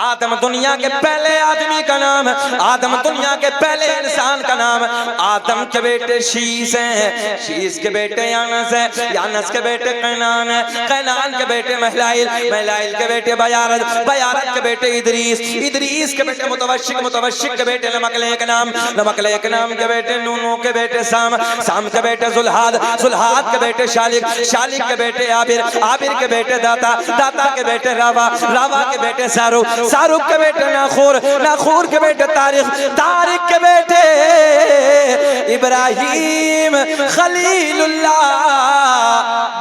आदम दुनिया के पहले आदमी का नाम है, आदम दुनिया के पहले इंसान का नाम है। आदम के बेटे शीश हैं, शीश के बेटे यानस हैं, यानस के बेटे कैनान हैं, कैनान के बेटे महलाइल, महलाइल के बेटे बयारत, बयारत के बेटे इदरीस, इदरीस के बेटे मुतवशिक, मुतवशिक के बेटे नमकलेक नाम, नमकलेक नाम के बेटे नूनू के बेटे साम, साम के बेटे जुल्हाद, जुल्हाद के बेटे शालिक, शालिक के बेटे आबिर, आबिर के बेटे दाता, दाता के बेटे रावा, रावा के बेटे शाहरुख, शाहरुख के बेटे नाखूर, नाखूर के बेटे तारिक, तारिक के बेटे इब्राहिम खलीलुल्लाह।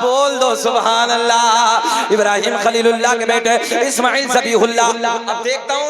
बोल दो सुभान अल्लाह। इब्राहिम खलीलुल्लाह के बेटे इस्माइल ज़बीहुल्लाह। अब देखता हूँ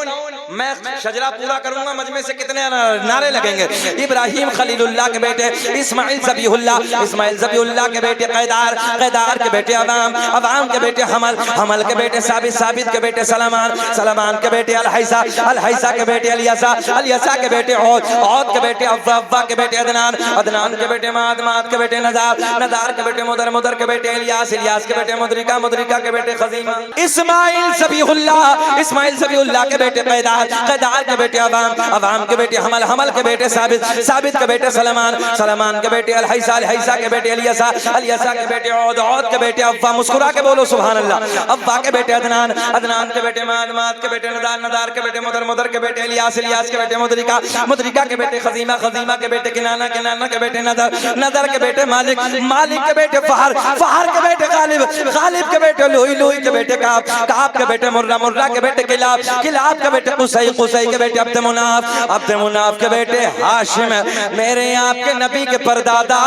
मैं शजरा पूरा करूंगा, मजमे से कितने नारे लगेंगे। इब्राहिम खलीलुल्लाह के बेटे इस्माइल ज़बीहुल्लाह, इस्माइल ज़बीहुल्लाह के बेटे कैदार, कैदार के बेटे अवाम, अवाम के बेटे हमल, हमल के बेटे साबित, साबित के बेटे सलमान, सलमान के बेटे अलहैसा, अलहैसा के बेटे अलियसा, अलियसा के बेटे औद, औद के बेटे अव्वा, अव्वा के बेटे अदनान, अदनान के बेटे माद, माद के बेटे नज़ार, नज़ार के बेटे मुदर, मुदर के बेटे इलियास, इलियास के बेटे मुद्रिका, मुद्रिका के बेटे खज़ीमा। इस्माइल ज़बीहुल्लाह, इस्माइल ज़बीहुल्लाह के बेटे कैदार, कैदार के बेटे अवाम, अवाम के बेटे हमल, हमल के बेटे साबित, साबित के बेटे सलमान, सलमान के बेटे अलहैसा, अलहैसा के बेटे अलियसा, अलियसा के बेटे औद, औद के बेटे अव्वा। मुस्कुरा के बोलो सुभान अल्लाह। अव्वा के बेटे अदनान, अदनान के बेटे माद, माद के बेटे नज़ार, नज़ार के बेटे मुदर, मुदर के बेटे इलियास, इलियास के बेटे मुद्रिका, मुद्रिका के बेटे खज़ीमा, खज़ीमा के बेटे किनाना, किनाना के बेटे नदर, नदर के बेटे मालिक, मालिक के बेटे फहर, फहर के बेटे गालिब, गालिब के बेटे लुई, लुई के बेटे काब, काब के बेटे मुर्रा, मुर्रा के बेटे किलाब, किलाब के बेटे कुसै, कुसै के बेटे अब्द मुनाफ, अब्द मुनाफ के बेटे हाशिम, मेरे आपके नबी के परदादा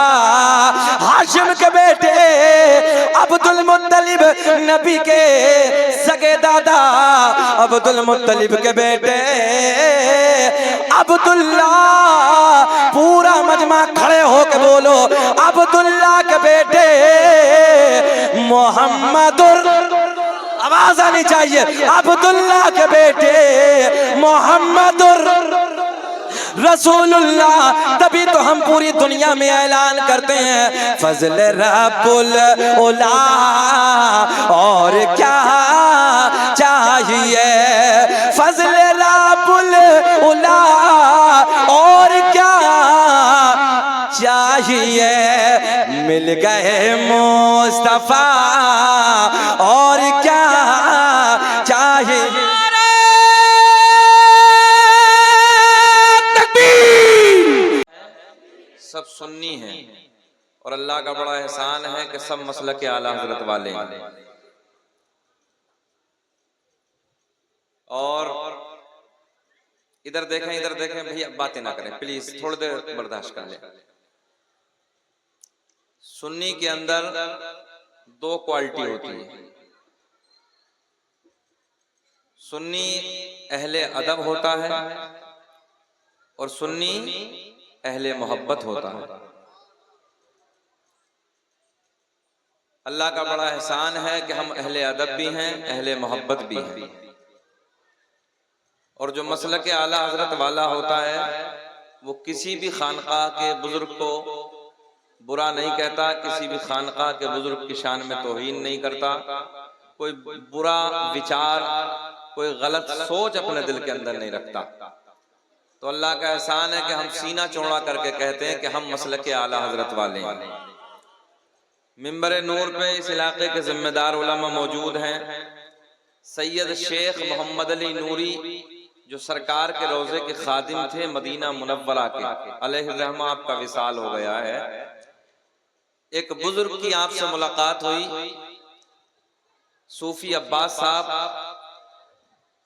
हाशिम के बेटे अब्दुल मुत्तलिब, नबी के सगे दादा अब्दुल मुत्तलिब के बेटे अब्दुल्ला। पूरा मजमा खड़े होकर बोलो अब्दुल्ला के बेटे मोहम्मदुर, आवाज आनी चाहिए, अब्दुल्ला के बेटे मोहम्मदुर रसूलुल्लाह। तभी तो हम पूरी दुनिया में ऐलान करते हैं फजल रब्बुल उला, और क्या चाहिए, फजल रब्बुल उला, और क्या चाहिए, मिल गए मुस्तफा, और क्या चाहिए। सब सुन्नी हैं और अल्लाह का बड़ा एहसान है कि सब मसलक के आला हजरत वाले हैं। और इधर देखें, इधर देखें भैया, बातें ना करें प्लीज, थोड़ी देर बर्दाश्त कर ले। सुन्नी के अंदर दो क्वालिटी होती है। सुन्नी अहले अदब होता है और सुन्नी अहले मोहब्बत होता है। अल्लाह का बड़ा एहसान है कि हम अहले अदब भी हैं, अहले मोहब्बत भी हैं। और जो मसलक आला हजरत वाला होता है वो किसी भी खानकाह के बुजुर्ग को बुरा नहीं कहता, किसी भी खानकाह के बुजुर्ग की शान में तौहीन नहीं करता, कोई बुरा विचार, कोई गलत सोच अपने दिल के अंदर नहीं रखता। तो अल्लाह का एहसान है कि हम सीना चौड़ा करके कहते हैं कि हम मसलक आला हजरत वाले हैं। मिंबर नूर पे इस इलाके के जिम्मेदार उलमा मौजूद हैं। सैयद शेख मोहम्मद अली नूरी जो सरकार के रोजे के खादिम थे मदीना मुनव्वरा के, अलैहिर्रहमा आपका विसाल हो गया है। एक बुजुर्ग की आपसे मुलाकात हुई, सूफी अब्बास साहब,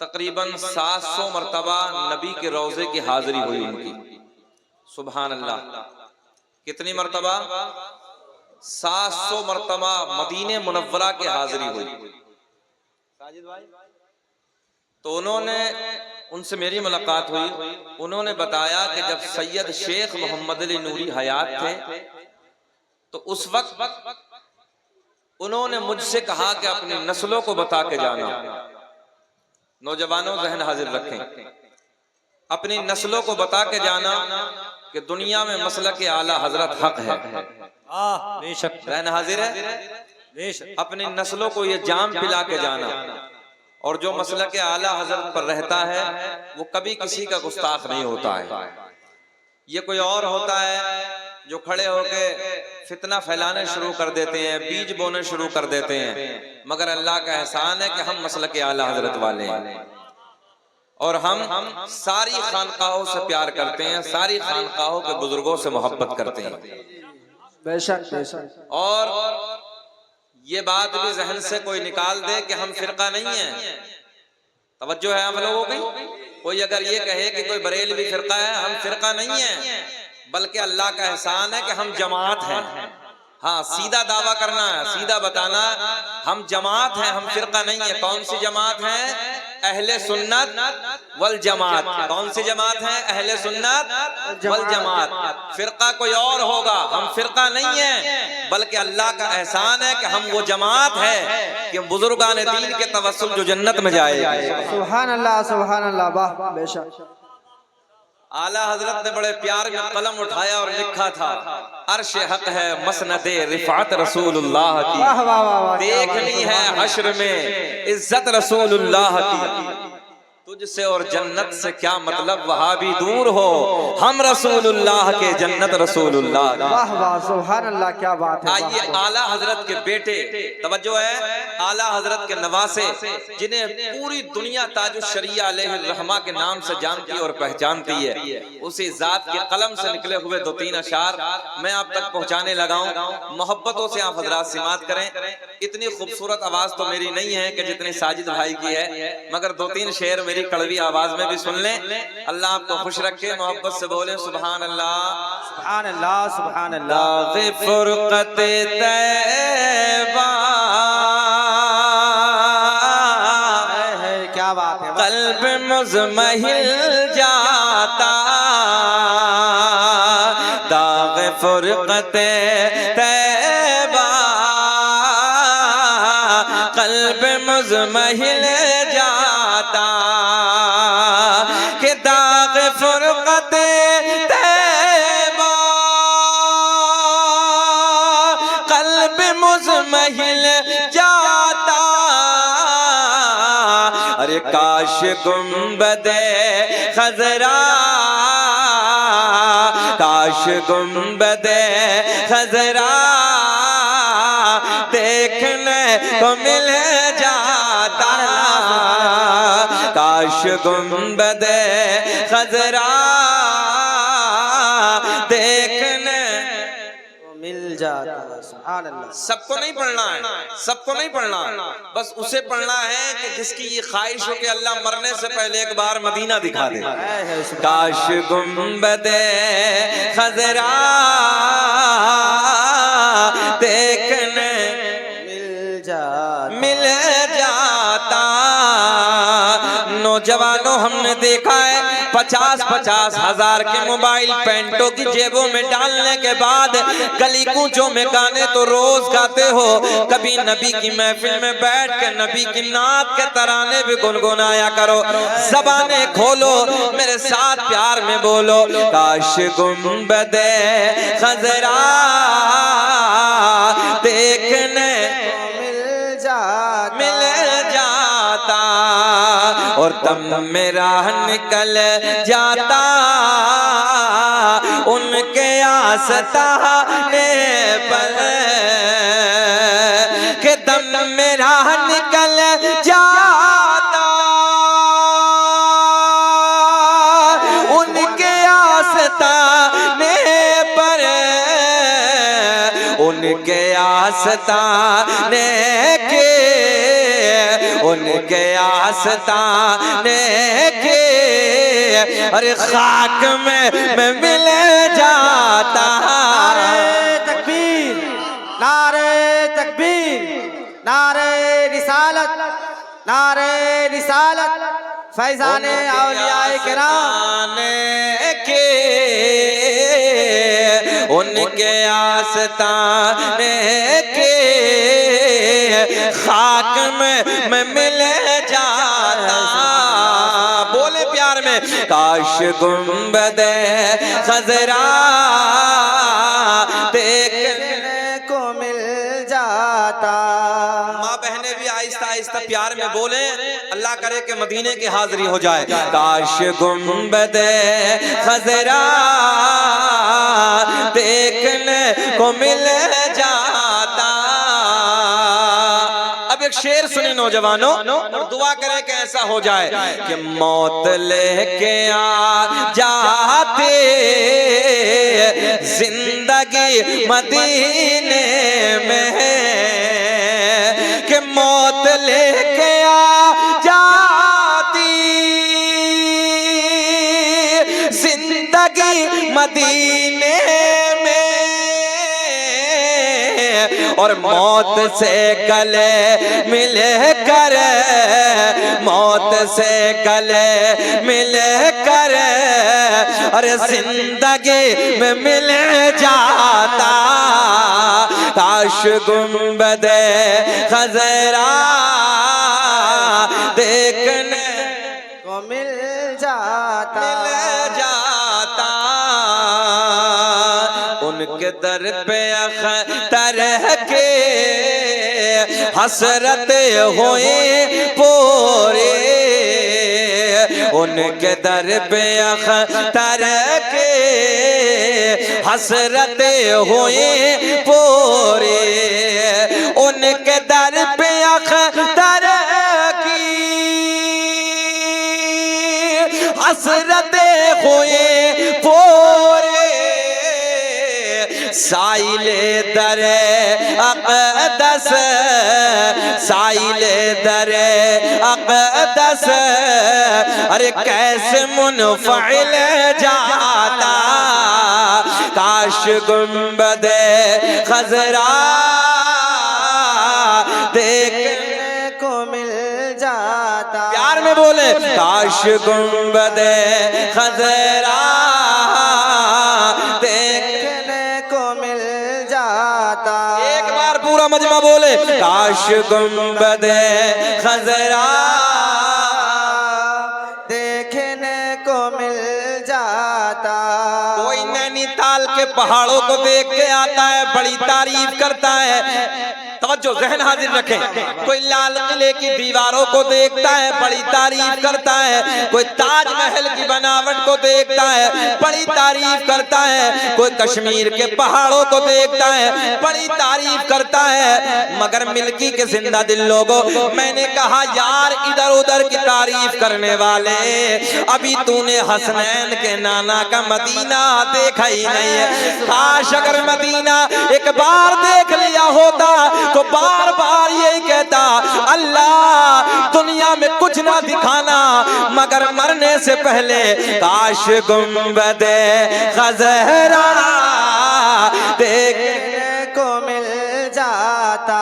तकरीबन 700 मरतबा नबी के रोजे की हाजिरी हुई उनकी। सुभान अल्लाह, कितनी मरतबा? 700 मरतबा मदीने मुनव्वरा की हाजिरी हुई। तो उन्होंने, उनसे मेरी मुलाकात हुई, उन्होंने बताया कि जब सैयद शेख मोहम्मद अली नूरी हयात थे तो उस वक्त उन्होंने मुझसे कहा कि अपनी नस्लों को बता के जाना। नौजवानों जहन हाजिर रखें, अपनी नस्लों को बता के जाना कि दुनिया में मसलक आला हजरत हक है। जहन हाजिर है, अपनी नस्लों को ये जाम पिला के जाना और जो मसला के आला हजरत पर रहता है वो कभी किसी का गुस्ताख नहीं होता है। ये कोई और होता है जो खड़े होके फितना फैलाने शुरू कर देते हैं, बीज बोने शुरू कर देते हैं। मगर अल्लाह का एहसान है कि हम मसलक आला हजरत वाले हैं और हम सारी खानकाहों से प्यार करते हैं, सारी खानकाहों के बुजुर्गों से मोहब्बत करते हैं। बेशक बेशक। और ये बात भी जहन से कोई निकाल दे कि हम फिरका नहीं है। तवज्जो है आप लोगों की? कोई अगर ये कहे कि कोई बरेलवी फिरका है, हम फिरका नहीं है, बल्कि अल्लाह का एहसान है कि हम जमात हैं। हाँ, सीधा दावा करना है, सीधा बताना, हम जमात हैं, हम फिरका नहीं है। कौन सी जमात है? अहले सुन्नत वल जमात। कौन सी जमात है? अहले सुन्नत वल जमात। फिरका कोई और होगा, हम फिरका नहीं है, बल्कि अल्लाह का एहसान है कि हम वो जमात है कि बुजुर्गान दीन के तवस्सुल जो जन्नत में जाएगा। सुभान अल्लाह सुभान अल्लाह। वाह बेशक। आला हजरत ने बड़े प्यार में कलम उठाया और लिखा था, अर्श हक है मसनदे रिफात रसूलुल्लाह की, वाह वाह वाह। देखनी है हश्र में इज्जत रसूलुल्लाह की। तुझसे और जन्नत से क्या मतलब, वहां भी दूर हो, हम रसूलुल्लाह के, जन्नत रसूलुल्लाह। वाह वाह सुभान अल्लाह, क्या बात है। आइए आला हजरत के बेटे, तवज्जो है, आला हजरत के नवासे, जिन्हें पूरी दुनिया ताजुश शरिया अलैहिर्रहमा के नाम से जानती और पहचानती है, उसी जात के कलम से निकले हुए 2-3 अशार मैं आप तक पहुंचाने लगा हूं। मोहब्बतों से आप हजरात सिमात करें। इतनी खूबसूरत आवाज तो मेरी नहीं है कि जितनी साजिद भाई की है, मगर 2-3 शेर मेरी कड़वी आवाज में भी सुन लें। अल्लाह आपको खुश रखे, मोहब्बत से बोले सुभान अल्लाह सुभान अल्लाह सुभान अल्लाह। फुरकत तैबा, क्या बात है। कल्ब मुज़महिल जाता, दाग फुरकत तैबा, कल्ब मुज़महिल जाता, कि दाग फुरकत तैबा, कल्ब मुज़महिल जाता। अरे काश गुंबदे खजरा, काश गुंबदे खजरा देखने को मिल जाता, काश गुंबदे खजरा देखने मिल जाता। सुभान अल्लाह। सबको नहीं पढ़ना है, सबको नहीं पढ़ना, बस उसे पढ़ना है कि जिसकी ये ख्वाहिश हो कि अल्लाह मरने से पहले एक बार मदीना दिखा दे। काश गुंबदे खजरा देखने मिल जाता। नौजवानों, हमने देखा है 50-50 हजार के मोबाइल पैंटों की जेबों में डालने के बाद गली कूचों में गाने तो रोज गाते हो, कभी नबी की महफिल में बैठ के नबी की नात के तराने भी गुनगुनाया करो। ज़बाने खोलो, मेरे साथ प्यार में बोलो, काश गुंबदे खजरा देखने मिल जाता, और दम मेरा निकल जाता उनके आस्ताने पर, कि दम मेरा निकल जाता उनके आस्ताने पर, उनके आस्ताने के, उनके आस्ताने के, अरे खाक में मैं मिल जाता। नारे तकबीर, नारे तकबीर, नारे रिसालत, नारे रिसालत, फैज़ाने औलियाए किराम के, उनके आस्ताने के, खाक में मैं मिल जाता। बोले प्यार में, काश गुंबदे खजरा देखने को मिल जाता। माँ बहने भी आहिस्ता आहिस्ता प्यार में बोले, अल्लाह करे कि मदीने की हाजिरी हो जाए। काश गुंबदे खजरा देखने को मिल जाता। अब एक शेर सुनी नौजवानों और दुआ करें कि ऐसा हो जाए कि मौत लेके आ जाते जिंदगी मदीने में, कि मौत लेके आ जाती जिंदगी मदीने में, और मौत से गले मिले कर, मौत से गले मिले कर, अरे जिंदगी में मिल जाता। काश गुंबदे खजरा देखने को मिल जाता, मिल जाता। उनके दर पे अख्तर के हसरत होए पूरे, उनके दर पे अख्तर के हसरत होए पूरे, उनके दर पे अख्तर की हसरत होए पूरे, साइले दरे अक़दस, साइले दरे अक़दस, अरे कैसे मुनफ़इल जाता। काश गुंबदे खजरा देखने को मिल जाता। प्यार में बोले, काश गुंबदे खजरा एक बार पूरा मजमा बोले, काश गुंबदे खजरा देखने को मिल जाता। कोई नैनीताल के पहाड़ों को देख के आता है, बड़ी तारीफ करता है, तवज्जो ज़हन हाजिर रखें। कोई लाल किले की दीवारों को देखता है, बड़ी तारीफ करता है। कोई ताजमहल की बनावट को देखता है, बड़ी तारीफ करता है। कोई कश्मीर के पहाड़ों को देखता है, बड़ी तारीफ करता है। मगर मिल्की के जिंदा दिल लोगों, मैंने कहा यार इधर उधर की तारीफ करने वाले, अभी तूने हसनैन के नाना का मदीना देखा ही नहीं है। काश अगर मदीना एक बार देख लिया होता तो बार बार यही कहता, अल्लाह दुनिया में कुछ ना दिखाना मगर मरने से पहले काश गुंबदे खजरा देखने को मिल जाता।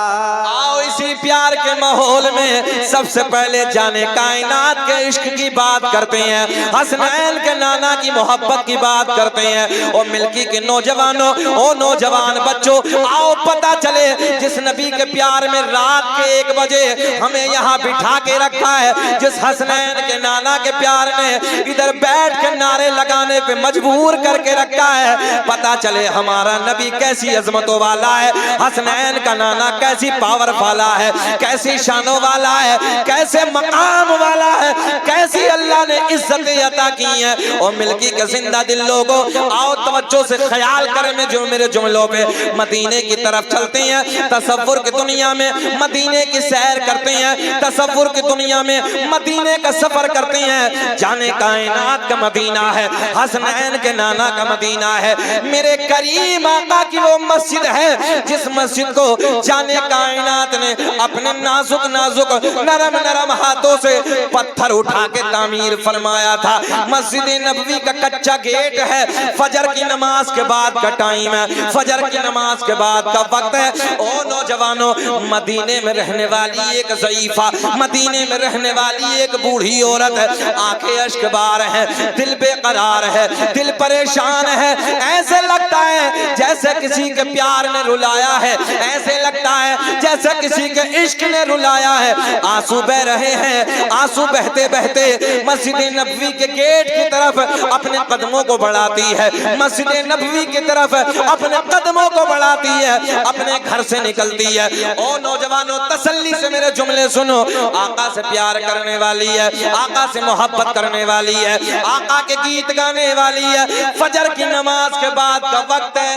आओ इसी प्यार के माहौल में सबसे पहले जाने कायनात के इश्क की बात करते हैं, हसनैन के नाना की मोहब्बत की बात करते हैं। और मिल्की के नौजवानों, ओ नौजवान बच्चों, आओ पता चले जिस नबी के प्यार में रात के 1 बजे हमें यहाँ बिठा के रखा है, जिस हसनैन के नाना के प्यार में इधर बैठ के नारे लगाने पे मजबूर करके रखा है, पता चले हमारा नबी कैसी अजमतों वाला है, हसनैन का नाना कैसी पावर वाला है, कैसी शानों वाला है, कैसे मकाम वाला है, कैसी अल्लाह ने इज्जत अता की है। और मिल्की के जिंदा दिल लोगों, आओ तवज्जो से ख्याल करें में जो मेरे जुमलों पे, मदीने की तरफ चलते हैं, तसव्वुर की दुनिया में मदीने की सैर करते हैं, तसव्वुर की दुनिया में मदीने का सफर करते हैं। जाने कायनात का मदीना है, हसनैन के नाना का मदीना है, मेरे करीम आका की वो मस्जिद है जिस मस्जिद को जाने कायनात ने अपने नाजुक नाजुक नरम नरम हाथों से पत्थर उठा के तामीर फरमाया था। मस्जिद नबवी का कच्चा गेट है, फजर की नमाज के बाद का टाइम है, फजर की नमाज के बाद का वक्त है। ओ नौजवानों, मदीने में रहने वाली एक ज़ईफा, मदीने में रहने वाली एक बूढ़ी औरत है, आंखें अश्कबार है, दिल बेकरार है, दिल परेशान है, ऐसे लगता है जैसे किसी के प्यार ने रुलाया है, ऐसे लगता है जैसे किसी के इश्क ने रुलाया है। आंसू बह रहे हैं, आंसू बहते बहते मस्जिद नबवी के गेट की तरफ अपने कदमों को बढ़ाती है, मस्जिद नबवी की तरफ अपने कदमों को बढ़ाती है, अपने घर से निकलती है। ओ नौजवानों, तसल्ली से मेरे जुमले सुनो। आका से प्यार करने वाली है, आका से मोहब्बत करने वाली है, आका के गीत गाने वाली है। फजर की नमाज के बाद का वक्त है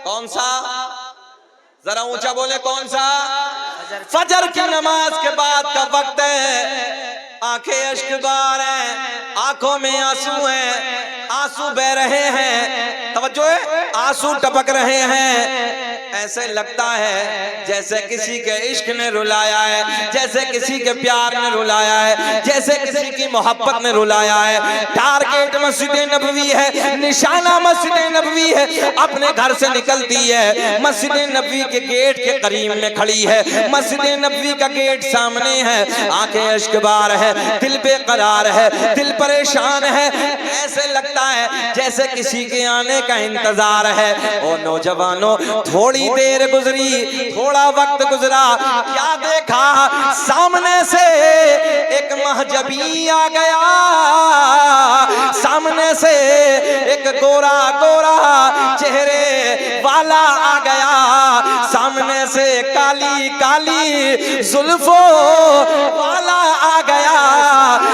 कौन सा? जरा ऊंचा बोले, कौन सा? फजर की नमाज के बाद का वक्त है। आंखें अश्कबार हैं, आंखों में आंसू हैं, आंसू बह रहे हैं, तवज्जो है, आंसू टपक रहे हैं। ऐसे लगता है जैसे किसी के इश्क ने रुलाया है, जैसे किसी के प्यार ने रुलाया है, जैसे किसी की मोहब्बत ने रुलाया है। टारगेट मस्जिद नबवी है, निशाना मस्जिद नबवी है। अपने घर से निकलती है, मस्जिद नबवी के गेट के करीब में खड़ी है, मस्जिद नबवी का गेट सामने है। आंखें अश्कबार है, दिल बेकरार है, दिल परेशान है। ऐसे लगता है जैसे किसी के आने का इंतजार है। ओ नौजवानों, थोड़ी देर गुजरी, थोड़ा वक्त गुजरा, क्या देखा? सामने से एक महजबी आ गया, सामने से एक गोरा गोरा चेहरे वाला आ गया, सामने से काली काली जुल्फों वाला आ गया।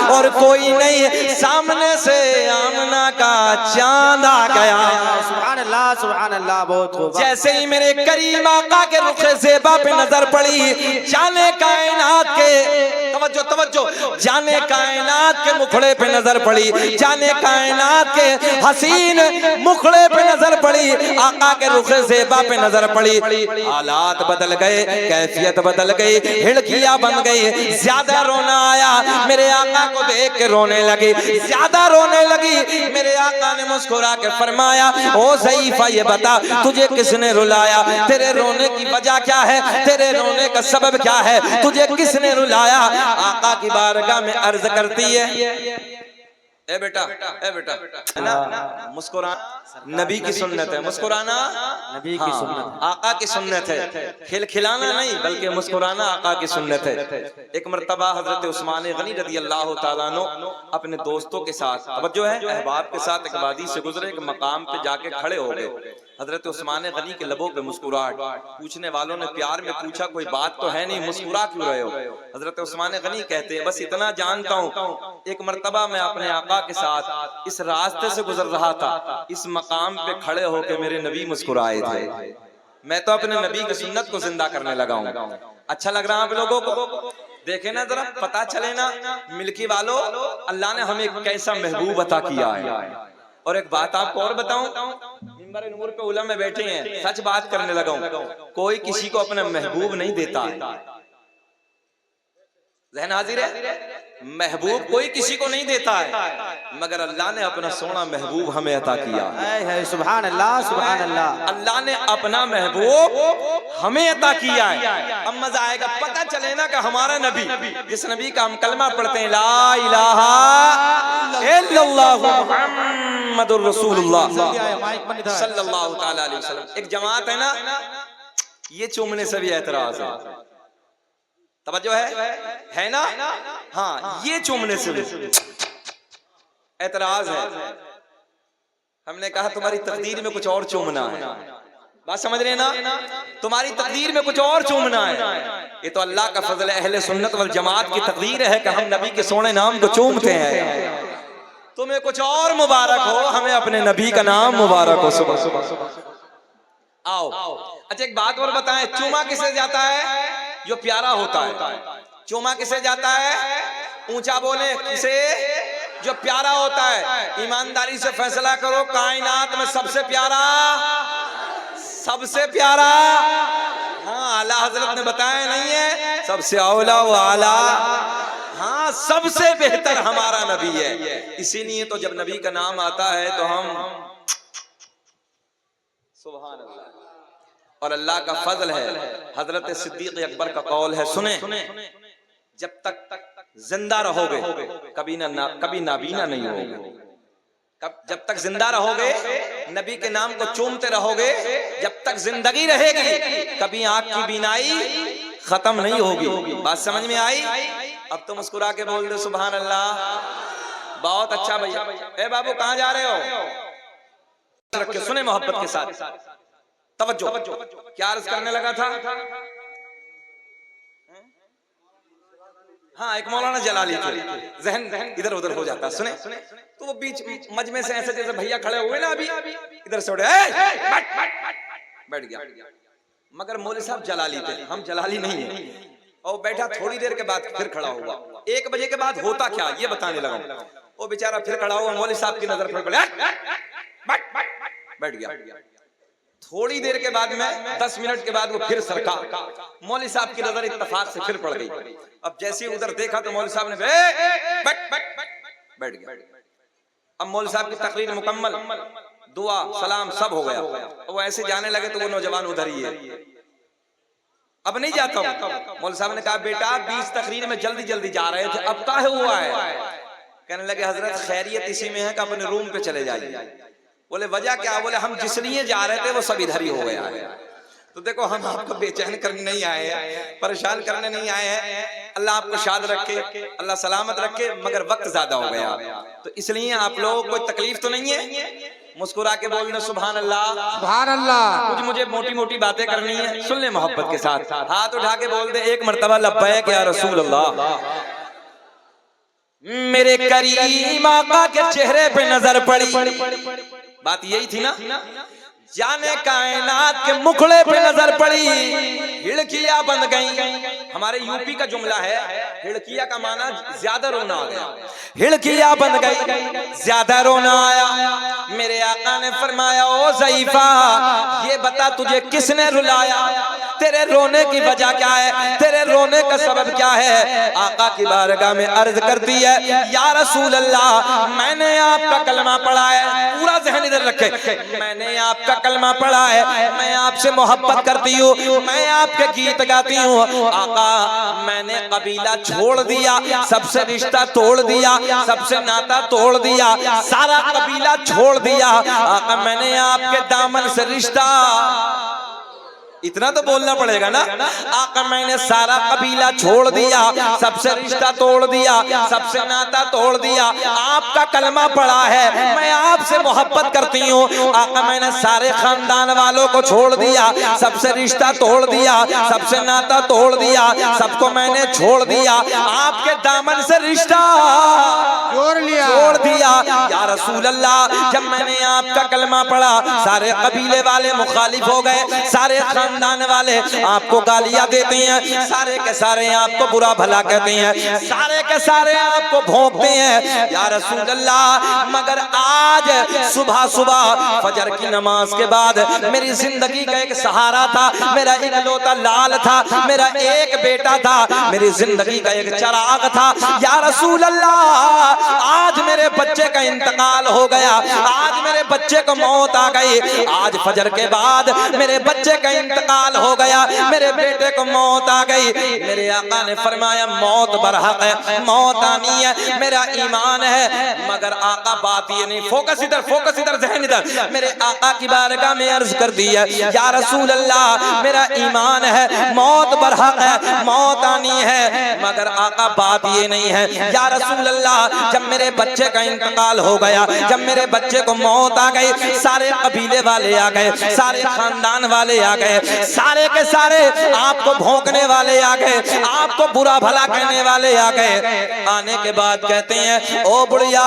और कोई नहीं, सामने से आमना का चांद आ गया। सुभान अल्लाह, सुभान अल्लाह, बहुत खूब। जैसे ही मेरे करीम आका के रुखे ज़ेबा पे नजर पड़ी, जाने कायनात के, तवज्जो तवज्जो, जाने कायनात के मुखड़े पे नजर पड़ी, जाने कायनात के हसीन मुखड़े पे नजर पड़ी, आका के रुखे ज़ेबा पे नजर पड़ी। हालात बदल गए, कैफियत बदल गई, हिड़कियां बन गई। ज्यादा रोना आया, मेरे आका को देख के रोने लगी, ज्यादा रोने लगी। मेरे आका ने मुस्कुरा के फरमाया, ओ ज़ईफा, ये बता तुझे किसने रुलाया? तेरे रोने की वजह क्या है? तेरे रोने का सबब क्या है? तुझे किसने रुलाया? आका की बारगाह में अर्ज करती है, ए बेटा, ए बेटा, है ना, मुस्कुराना नबी की सुन्नत है, मुस्कुराना नबी की सुन्नत, आका की सुन्नत है। खिलखिलाना नहीं, बल्कि मुस्कुराना आका की सुन्नत है। एक मर्तबा हजरत उस्मान गनी रज़ी अल्लाह तआला अन्हु अपने दोस्तों के साथ, तवज्जो है, अहबाब के साथ एक वादी से गुजरे, एक मकाम पे जाके खड़े हो गए। हजरत उस्मान गनी के लबों पे मुस्कुराहट। पूछने वालों ने प्यार में पूछा, कोई बात तो है नहीं, मुस्कुरा क्यों रहे हो? हजरत उस्मान गनी कहते हैं, बस इतना जानता हूँ, एक मर्तबा मैं अपने आका के साथ इस रास्ते से गुजर रहा था, इस मकाम पे खड़े होकर मेरे नबी मुस्कुराए थे, मैं तो अपने नबी की सुन्नत को जिंदा करने लगा हूँ। अच्छा लग रहा है आप लोगों को? देखे ना, जरा पता चले ना मिल्की वालों, अल्लाह ने हमें कैसा महबूब अता किया है। और एक बात आपको और बताऊं, मिंबर नूर पे उलमा में बैठे हैं, सच बात करने लगा हूं, कोई किसी को अपना महबूब नहीं देता है। ज़हन हाजिर है, महबूब कोई किसी को नहीं देता है, मगर अल्लाह ने अपना सोना महबूब हमें अता किया है। सुभान अल्लाह, सुभान अल्लाह। अल्लाह ने अपना महबूब हमें अता किया है। अब मजा आएगा, पता चले ना कि हमारा नबी, जिस नबी का हम कलमा पढ़ते हैं, ला इलाहा इल्लल्लाह मुहम्मदुर रसूलुल्लाह सल्लल्लाहु तआला अलैहि वसल्लम। एक जमात है ना, ये चूमने से भी एतराज है, तवज्जो है ना? हाँ, ये चूमने से भी एतराज है। हमने कहा तुम्हारी तकदीर में कुछ और चूमना है, बात समझ रहे ना? तुम्हारी तकदीर में कुछ और चूमना है। ये तो अल्लाह का फजल है, अहले सुन्नत वल जमात की तकदीर है कि हम नबी के सोने नाम को चूमते हैं। तुम्हें कुछ और मुबारक हो, हमें अपने नबी का नाम मुबारक हो। सुबह सुबह आओ। अच्छा, एक बात और बताएं, चूमा किसे जाता है? जो प्यारा होता है। चूमा किसे जाता है? ऊंचा बोले, किसे? जो प्यारा होता है। ईमानदारी से फैसला करो, कायनात में सबसे प्यारा, सबसे प्यारा, हाँ, आला हजरत ने बताया नहीं है, सबसे औला व आला, हाँ, सबसे बेहतर हमारा नबी है। इसीलिए तो जब नबी का नाम आता है तो हम सुभान अल्लाह। और अल्लाह का फजल है, हजरत सिद्दीक अकबर का कौल है, सुने, जब तक जिंदा रहोगे कभी नाबीना नहीं होगे। जब तक जिंदा रहोगे नबी के नाम को चूमते रहोगे, जब तक जिंदगी रहेगी कभी आंख की बीनाई खत्म नहीं होगी। बात समझ में आई? अब तो मुस्कुरा के बोल दो सुभान अल्लाह। बहुत अच्छा भैया। ए बाबू कहाँ जा रहे हो? रख के सुने मोहब्बत के साथ, तवज्जो। क्या अर्ज करने लगा था? हाँ, एक मौलाना जलाली थे, जहन इधर उधर हो जाता। सुने तो वो बीच मजमे से ऐसे जैसे भैया खड़े हुए ना, अभी इधर से उठे बैठ गया। मगर मौलवी साहब जलाली थे, हम जलाली नहीं है। और बैठा, थोड़ी देर के बाद फिर खड़ा हुआ। 1 बजे के बाद होता क्या ये बताने लगा। वो बेचारा फिर खड़ा हुआ, मौलवी साहब की नजर फिर बैठ गया। थोड़ी देर के बाद में 10 मिनट के बाद वो फिर सरका। मौलवी साहब की नजर इत्तेफाक से फिर पड़ गई। अब जैसे ही उधर देखा तो मौलवी साहब ने बैठ गया। अब मौलवी साहब की तकरीर मुकम्मल, दुआ सलाम सब हो गया। वो ऐसे जाने लगे तो वो नौजवान उधर ही है। अब नहीं जाता हूँ। मौलवी साहब ने कहा बेटा 20 तकरीर में जल्दी जल्दी जा रहे थे, अब क्या हुआ है? कहने लगे हजरत खैरियत इसी में है कि अपने रूम पे चले जाइए। बोले वजह क्या? बोले हम जिस लिए जा रहे थे वो सब इधर ही हो गया है। तो देखो हम आपको बेचैन करने नहीं आए हैं, परेशान करने नहीं आए हैं। अल्लाह आपको शाद रखे, अल्लाह सलामत रखे, मगर वक्त ज्यादा हो गया तो इसलिए आप लोगों को कोई तकलीफ तो नहीं है। मुस्कुरा के बोलना सुभान अल्लाह, सुभान अल्लाह। कुछ मुझे मोटी मोटी बातें करनी है, सुन ले मोहब्बत के साथ। हाथ उठा के बोल दे एक मर्तबा लब्बैक या रसूल अल्लाह। मेरे करीम आका के चेहरे पे नजर पड़ी। बात यही थी ना, जाने कायनात के मुखड़े पे नजर पड़ी, हिड़कियां बंद गई। हमारे यूपी का जुमला है, हिड़किया का माना ज्यादा रोना आ गया। हिड़कियां बंद गई, ज्यादा रोना आया। मेरे आका ने फरमाया ओ ज़ईफा, ये बता तुझे किसने रुलाया? तेरे रोने की वजह क्या है? तेरे रोने का सबब क्या है? आका की बारगाह में अर्ज करती है या रसूल अल्लाह, मैंने आपका कलमा पढ़ा है। पूरा ज़हन इधर रखे, मैंने आपका कलमा पढ़ा है, मैं आपसे मोहब्बत करती हूँ, मैं आपके गीत गाती हूँ। आका मैंने कबीला छोड़ दिया, सबसे रिश्ता तोड़ दिया, सबसे नाता तोड़ दिया, सारा कबीला छोड़ दिया। आका मैंने आपके दामन से रिश्ता, इतना तो बोलना पड़ेगा ना। आका मैंने सारा कबीला छोड़ दिया, सबसे रिश्ता तोड़ दिया, सबसे नाता तोड़ दिया, आपका कलमा पड़ा है, मैं आपसे मोहब्बत करती हूँ। आका मैंने सारे खानदान वालों को छोड़ दिया, सबसे रिश्ता तोड़ दिया, सबसे नाता तोड़ दिया, सबको मैंने छोड़ दिया, आपके दामन से रिश्ता छोड़ दिया। या रसूल अल्लाह, जब मैंने आपका कलमा पढ़ा, सारे कबीले वाले मुखालिफ हो गए, सारे खानदान वाले आपको गालियां देते हैं, सारे के सारे आपको बुरा भला कहते हैं, सारे के सारे आपको भोंकते हैं। या रसूल अल्लाह, मगर आज सुबह सुबह फजर की नमाज के बाद मेरी जिंदगी का एक सहारा था, मेरा इकलौता लाल था, मेरा एक बेटा था, मेरी जिंदगी का एक चिराग था। या रसूल अल्लाह, आज मेरे बच्चे का इंतकाल हो गया, आज मेरे बच्चे को मौत आ गई, आज फजर के बाद मेरे बच्चे का इंतकाल हो गया, मेरे बेटे को मौत आ गई। मेरे आका ने फरमाया मौत बरहक है, मौत आनी है, मेरा ईमान है। मगर आका बात ये नहीं, फोकस इधर, ज़हन इधर। मेरे आका की बारगाह में अर्ज कर दी है या रसूल अल्लाह, मेरा ईमान है, मौत बरहक है, मौत आनी है, मगर आका बात ये नहीं है। या रसूल अल्लाह, जब मेरे बच्चे का इंतकाल हो गया, जब मेरे बच्चे को मौत आ गई, सारे कबीले वाले आ गए, सारे खानदान वाले आ गए, सारे के सारे आपको भौंकने वाले आ गए, आपको बुरा भला कहने वाले आ गए। आने के बाद कहते हैं ओ बुढ़िया,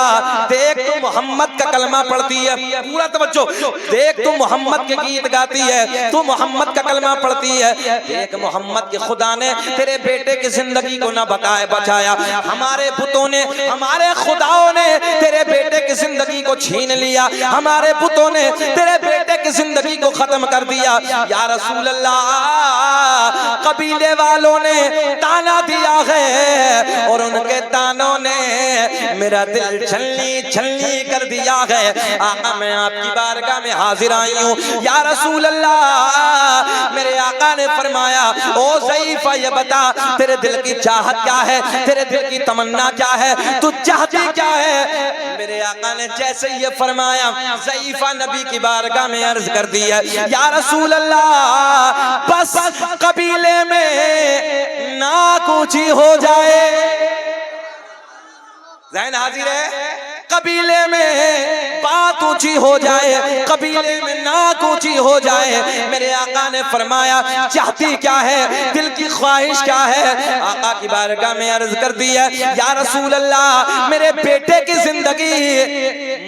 देख तू मोहम्मद का कलमा पढ़ती है, पूरा तवज्जो, देख तू मोहम्मद के गीत गाती है, तू मोहम्मद का कलमा पढ़ती है, देख मोहम्मद के खुदा ने तेरे बेटे की जिंदगी को ना बचाया, हमारे पुतों ने, हमारे खुदाओं ने तेरे बेटे की जिंदगी को छीन लिया, हमारे पुतों ने तेरे बेटे की जिंदगी को खत्म कर दिया। या रसूल अल्लाह, कबीले वालों ने ताना दिया है और उनके तानों ने मेरा दिल छलनी छलनी कर दिया है। आका मैं आपकी बारगाह में हाजिर आई हूँ। या रसूल अल्लाह, मेरे आका ने फरमाया ओ ज़ईफा, ये बता तेरे दिल की चाहत क्या है, तेरे दिल की तमन्ना क्या है, तू चाहती क्या है? मेरे आका ने जैसे ये फरमाया, ज़ईफा नबी की बारगाह में अर्ज कर दी है, या रसूल अल्लाह बस कबीले में नाक ऊंची हो जाए। ज़हन हाजिर है, कबीले में बात ऊंची हो जाए, कबीले में नाक ऊंची हो जाए। मेरे आका ने फरमाया चाहती क्या है, दिल की ख्वाहिश क्या है? आका की बारगाह में अर्ज कर दी है, या रसूल अल्लाह मेरे बेटे की जिंदगी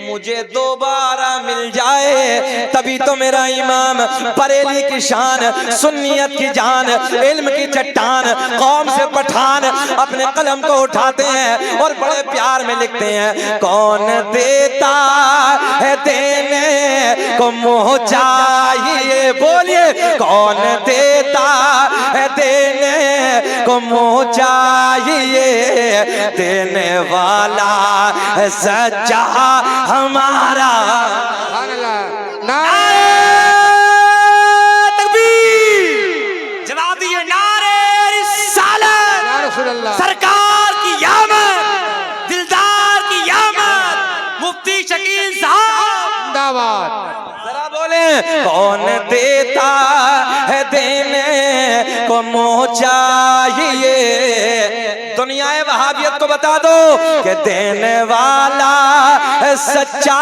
मुझे दोबारा मिल जाए, तभी तो मेरा इमाम बरेली की शान, सुन्नियत की जान, इल्म की चट्टान, कौम से पठान अपने कलम को उठाते हैं और बड़े प्यार में लिखते हैं, कौन देता है देने को मुँह चाहिए, बोलिए कौन देता है देने को मुँह चाहिए, देने वाला है सच्चा हमारा। जवाब दिए नारे रिसालत, सरकार की यामत, दिलदार की यामत, मुफ्ती शकील साहब जिंदाबाद। जरा बोले कौन देता है देने को मुँह चाहिए, दुनियाए वहाबियत को बता दो कि देने वाला है सच्चा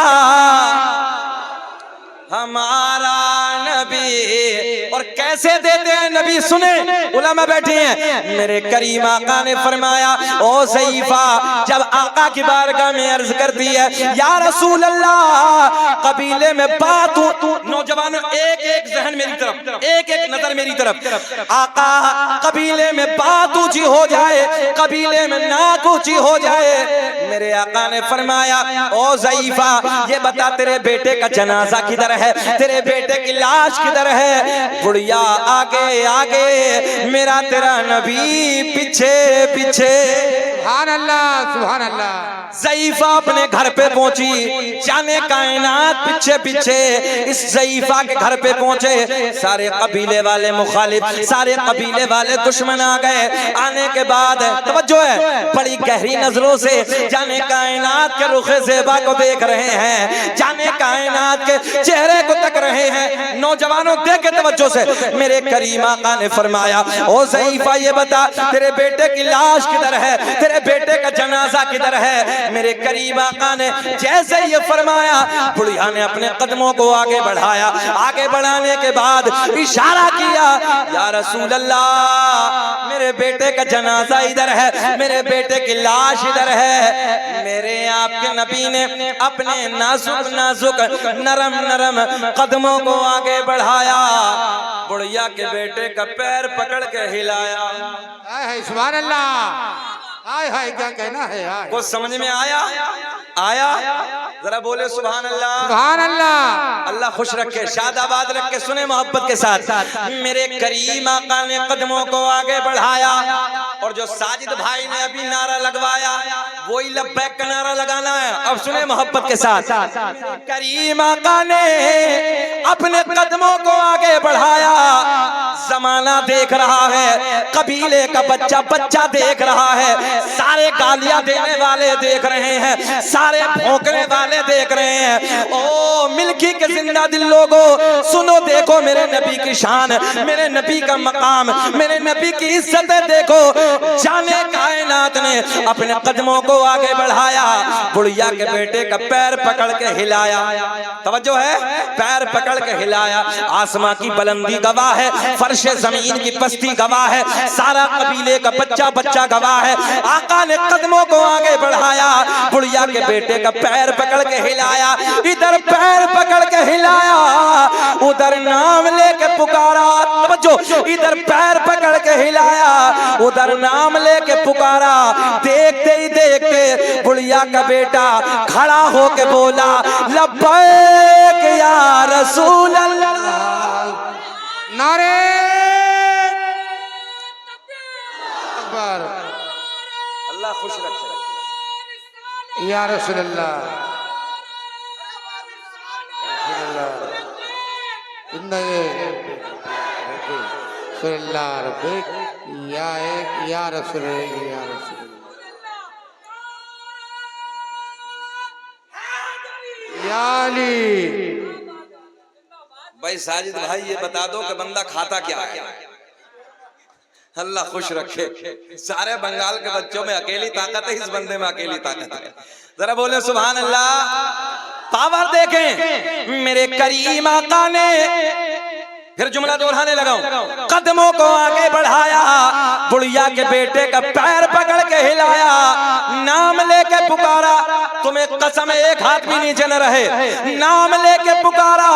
हमारा नबी। और कैसे देते हैं नबी, सुने उलमा बैठे हैं। मेरे करीम आका ने फरमाया, ओ ज़ईफा जब आका की बारगाह में अर्ज कर दी है, या रसूल अल्लाह कबीले में बात, नौजवानों एक एक जहन मेरी तरफ, एक एक नजर मेरी तरफ, आका कबीले में बात ऊंची हो जाए, कबीले में नाक ऊंची हो जाए। मेरे आका ने फरमाया, ओ ज़ईफा ये बता तेरे बेटे का जनाजा किधर है, तेरे बेटे की लाश किधर है? बुढ़िया आगे आगे, मेरा तेरा नबी पीछे पीछे। सुभान अल्लाह, सुभान अल्लाह। ज़ईफा अपने घर पे पहुंची, जाने कायनात पीछे पीछे इस ज़ईफा के घर पे पहुंचे। सारे कबीले वाले मुखालिफ, सारे कबीले वाले दुश्मन आ गए। आने के बाद तवज्जो है, बड़ी गहरी नजरों से जाने कायनात के रुखे ज़ेबा को देख रहे हैं, जाने कायनात के चेहरे को तक रहे हैं। नौजवानों देखे तवज्जो से, मेरे करीम आका ने फरमाया, ओ ज़ईफा ये बता तेरे बेटे की लाश किधर है, तेरे बेटे का जनाजा किधर है? मेरे करीम आका ने जैसे ये फरमाया, बुढ़िया ने अपने कदमों को आगे बढ़ाया। आगे बढ़ाने के बाद इशारा किया, या रसूल अल्लाह मेरे बेटे का जनाजा इधर है, मेरे बेटे की लाश इधर है। मेरे आपके नबी ने अपने नाजुक नाजुक नरम नरम कदमों को आगे बढ़ाया, बुढ़िया के बेटे का पैर पकड़ के हिलाया। सुभान अल्लाह। हाय हाय क्या कहना है यार, कुछ समझ में आया? आया? जरा बोले सुभान अल्लाह, सुभान अल्लाह। अल्लाह खुश रखे, शादाबाद रखे। सुने मोहब्बत के साथ, मेरे करीम आका ने कदमों को आगे बढ़ाया और जो साजिद भाई ने अभी नारा लगवाया वही लब्बैक का नारा लगाना है। अब सुने मोहब्बत के साथ, करीम आका ने अपने कदमों को आगे बढ़ाया। जमाना देख रहा है, कबीले का बच्चा बच्चा देख रहा है, सारे गालियां देने वाले देख रहे हैं, सारे भौंकने वाले देख रहे हैं। ओ मिल्की के जिंदा दिल लोगों सुनो, देखो मेरे नबी की शान, मेरे नबी का मकाम, मेरे नबी की इज्जतें देखो। जाने कायनात ने अपने कदमों को आगे बढ़ाया, बुढ़िया के बेटे का पैर पकड़ के हिलाया। तवज्जो है, पैर पकड़ के हिलाया। आसमां की बुलंदी गवाह है, फर्श जमीन की पस्ती गवाह है, सारा कबीले का बच्चा बच्चा गवाह है। आका ने कदमों को आगे बढ़ाया, बुढ़िया के बेटे का पैर पकड़ के हिलाया। इधर पैर पकड़ के हिलाया, उधर नाम लेके पुकारा। तवज्जो, इधर पैर पकड़ के हिलाया, उधर नाम लेके पुकारा। देखते ही देखते बुढ़िया का बेटा खड़ा होके बोला, लब्बैक या रसूल अल्लाह। नारे अल्लाह खुश रखे, या रसूल अल्लाह। या रसूल याली भाई साजिद भाई ये बता दो कि बंदा खाता क्या है। अल्लाह खुश रखे। सारे बंगाल के बच्चों में अकेली ताकत है, इस बंदे में अकेली ताकत है। जरा बोले सुभान अल्लाह। पावर देखें मेरे करीम आका ने। फिर जुमला दोहराने लगा, कदमों को आगे बढ़ाया, बुढ़िया के बेटे का पैर पकड़ के हिलाया, नाम लेके पुकारा, तुम्हें कसम एक हाथ भी नीचे न रहे, नाम लेके पुकारा।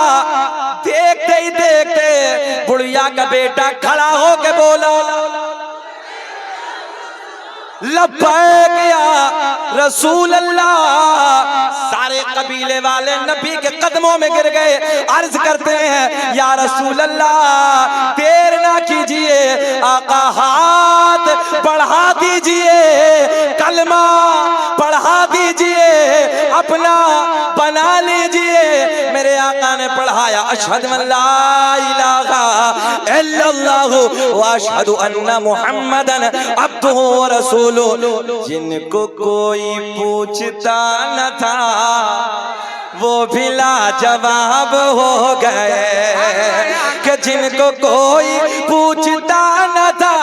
देखते ही देखते बुढ़िया का बेटा खड़ा होके बोला, लब्बैक या रसूल अल्लाह। सारे कबीले वाले नबी के कदमों में गिर गए, अर्ज करते हैं या रसूल अल्लाह देर ना कीजिए, आका हाथ बढ़ा दीजिए, कलमा पढ़ा दीजिए, अपना बना लीजिए। मेरे आका ने पढ़ाया अशहदु अल्ला इलाहा इल्लल्लाहु व अशहदु अन्ना मुहम्मदन अब्दुहु व रसूलुहु। जिनको कोई पूछता न था वो भी लाजवाब हो गए, कि जिनको कोई पूछता न था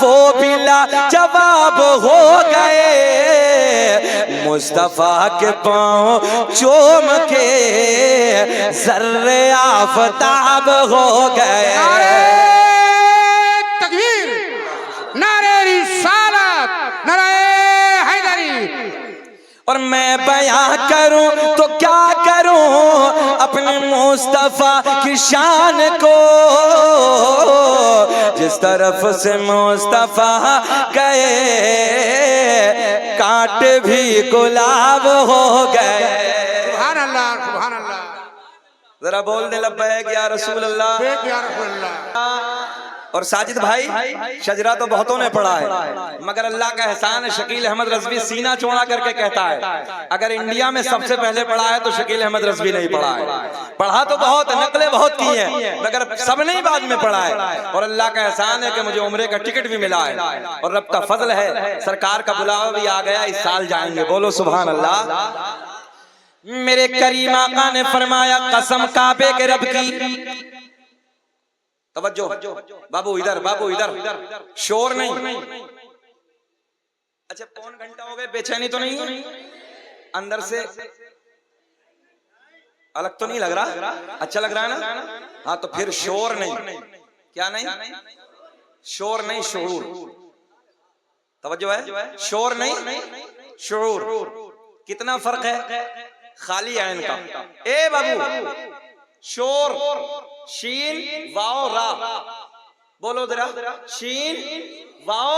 वो भी लाजवाब हो गए। मुस्तफा के पाँव चूम के ज़र्रे आफताब हो गए। तकबीर, नारे रिसालत, नारे हैदरी। और मैं बयां करूं तो क्या करूं अपने मुस्तफा की शान को, जिस तरफ से मुस्तफा गए कांट भी गुलाब हो गए। सुभान अल्लाह, सुभान अल्लाह। जरा बोल दे लब्बैक या रसूल अल्लाह। या रसूल अल्लाह। और साजिद भाई शजरा तो बहुतों ने पढ़ा है, मगर अल्लाह का एहसान है शकील अहमद रज़वी सीना चौड़ा करके कहता है, अगर इंडिया में सबसे पहले पढ़ा है तो शकील अहमद रज़वी नहीं पढ़ा है। पढ़ा तो बहुत, नकलें बहुत की हैं, मगर सबने ही बाद में पढ़ा है। और अल्लाह का एहसान है कि मुझे उम्रे का टिकट भी मिला है, और रब का फजल है सरकार का बुलावा भी आ गया, इस साल जाएंगे। बोलो सुभान अल्लाह। मेरे करीम आका ने फरमाया, कसम काबे के रब की। तवज्जो बाबू इधर, बाबू इधर, शोर नहीं। अच्छा पौन घंटा हो गए, बेचैनी तो नहीं अंदर से? अलग तो नहीं लग रहा? अच्छा लग रहा है ना? हाँ तो फिर शोर नहीं। क्या नहीं? शोर नहीं, शऊर। तवज्जो है, शोर नहीं शऊर। कितना फर्क है खाली ऐन का। ए बाबू, शोर शीन वाओ रा, बोलो जरा, शीन वाओ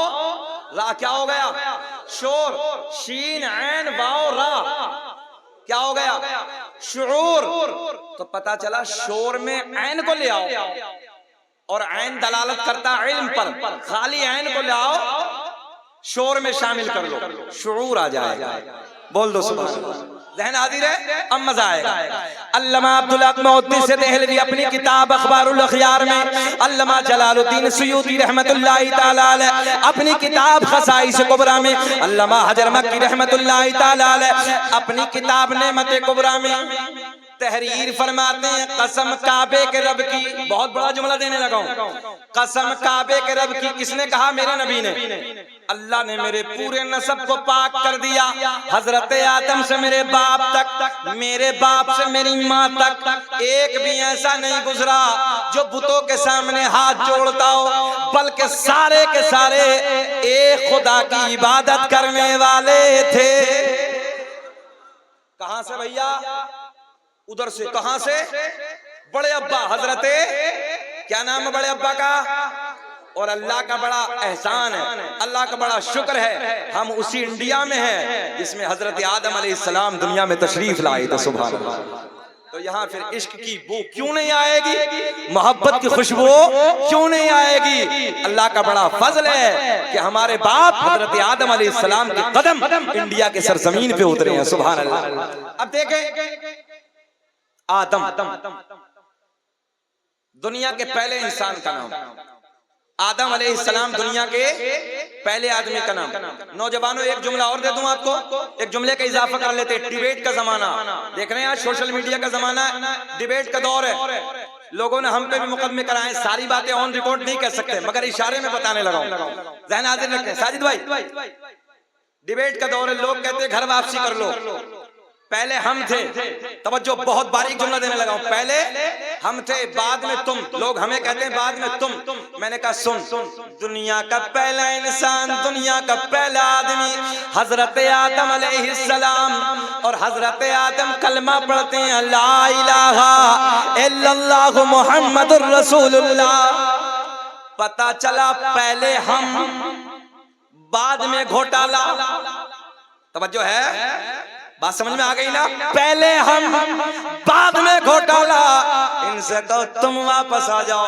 रा। क्या हो गया? शोर शीन ऐन वाओ रा। क्या हो गया? शऊर। तो पता चला शोर में ऐन को ले आओ, और ऐन दलालत करता इल्म पर, खाली ऐन को ले आओ शोर में शामिल कर लो, शऊर आ जाएगा। बोल दो सुभान अल्लाह। ज़हन हाजिर है, अब मजा आएगा। अल्लामा अब्दुल हक मुहद्दिस देहलवी अपनी किताब अखबारुल अखयार में, अल्लामा जलालुद्दीन सुयूती रहमतुल्लाहि तआला अलैह अपनी किताब खसाइस कुबरा में, अल्लामा हजर मक्की रहमतुल्लाहि तआला अलैह अपनी किताब नेमत कुबरा में तहरीर फरमाते हैं, कसम काबे के रब की। बहुत बड़ा जुमला देने लगा हूं, कसम काबे के रब की। किसने कहा? मेरे नबी ने। अल्लाह ने मेरे पूरे नसब को पाक कर दिया, हजरत आदम से मेरे बाप तक, मेरे बाप से मेरी माँ तक एक भी ऐसा नहीं गुजरा जो बुतों के सामने हाथ जोड़ता हो, बल्कि सारे के सारे एक खुदा की इबादत करने वाले थे। कहां से भैया? उधर से। कहां से? बड़े अब्बा हजरते, क्या नाम है बड़े अब्बा का? और अल्लाह का बड़ा एहसान है, अल्लाह का बड़ा शुक्र है, हम उसी इंडिया में हैं जिसमें हजरत आदम अलैहिस्सलाम दुनिया में तशरीफ लाए थे। सुभान अल्लाह। तो यहाँ फिर इश्क की बू क्यों नहीं आएगी? मोहब्बत की खुशबू क्यों नहीं आएगी? अल्लाह का बड़ा फजल है कि हमारे बाप हजरत आदम अलैहिस्सलाम के कदम इंडिया के सरजमीन पे उतरे हैं। सुभान अल्लाह। अब देखें, आदम दुनिया के पहले इंसान का नाम, आदम अलैहिस्सलाम दुनिया के पहले आदमी का नाम। नौजवानों एक जुमला और दे दूं आपको, एक जुमले का इजाफा कर लेते हैं। डिबेट का जमाना देख रहे हैं, आज सोशल मीडिया का जमाना है, डिबेट का दौर है। लोगों ने हम पे भी मुकदमे कराए, सारी बातें ऑन रिकॉर्ड नहीं कर सकते, मगर इशारे में बताने लगा हूं, ज़हन हाजिर रखें। साजिद भाई, डिबेट का दौर है, लोग कहते हैं घर वापसी कर लो। पहले हम थे, तवज्जो, बहुत बारीक जुमला देने लगा हूं। पहले हम थे, बाद में तुम। लोग हमें कहते हैं बाद में तुम। मैंने कहा सुन, दुनिया का पहला इंसान, दुनिया का पहला आदमी हजरत आदम अलैहिस्सलाम, और हजरत आदम कलमा पढ़ते हैं, ला इलाहा इल्लल्लाहु मुहम्मदुर रसूलुल्लाह। पता चला पहले हम, बाद में घोटाला। तवज्जो है, बात समझ में आ गई ना? पहले हम, बाद में घोटाला। इनसे कहो तुम वापस आ जाओ।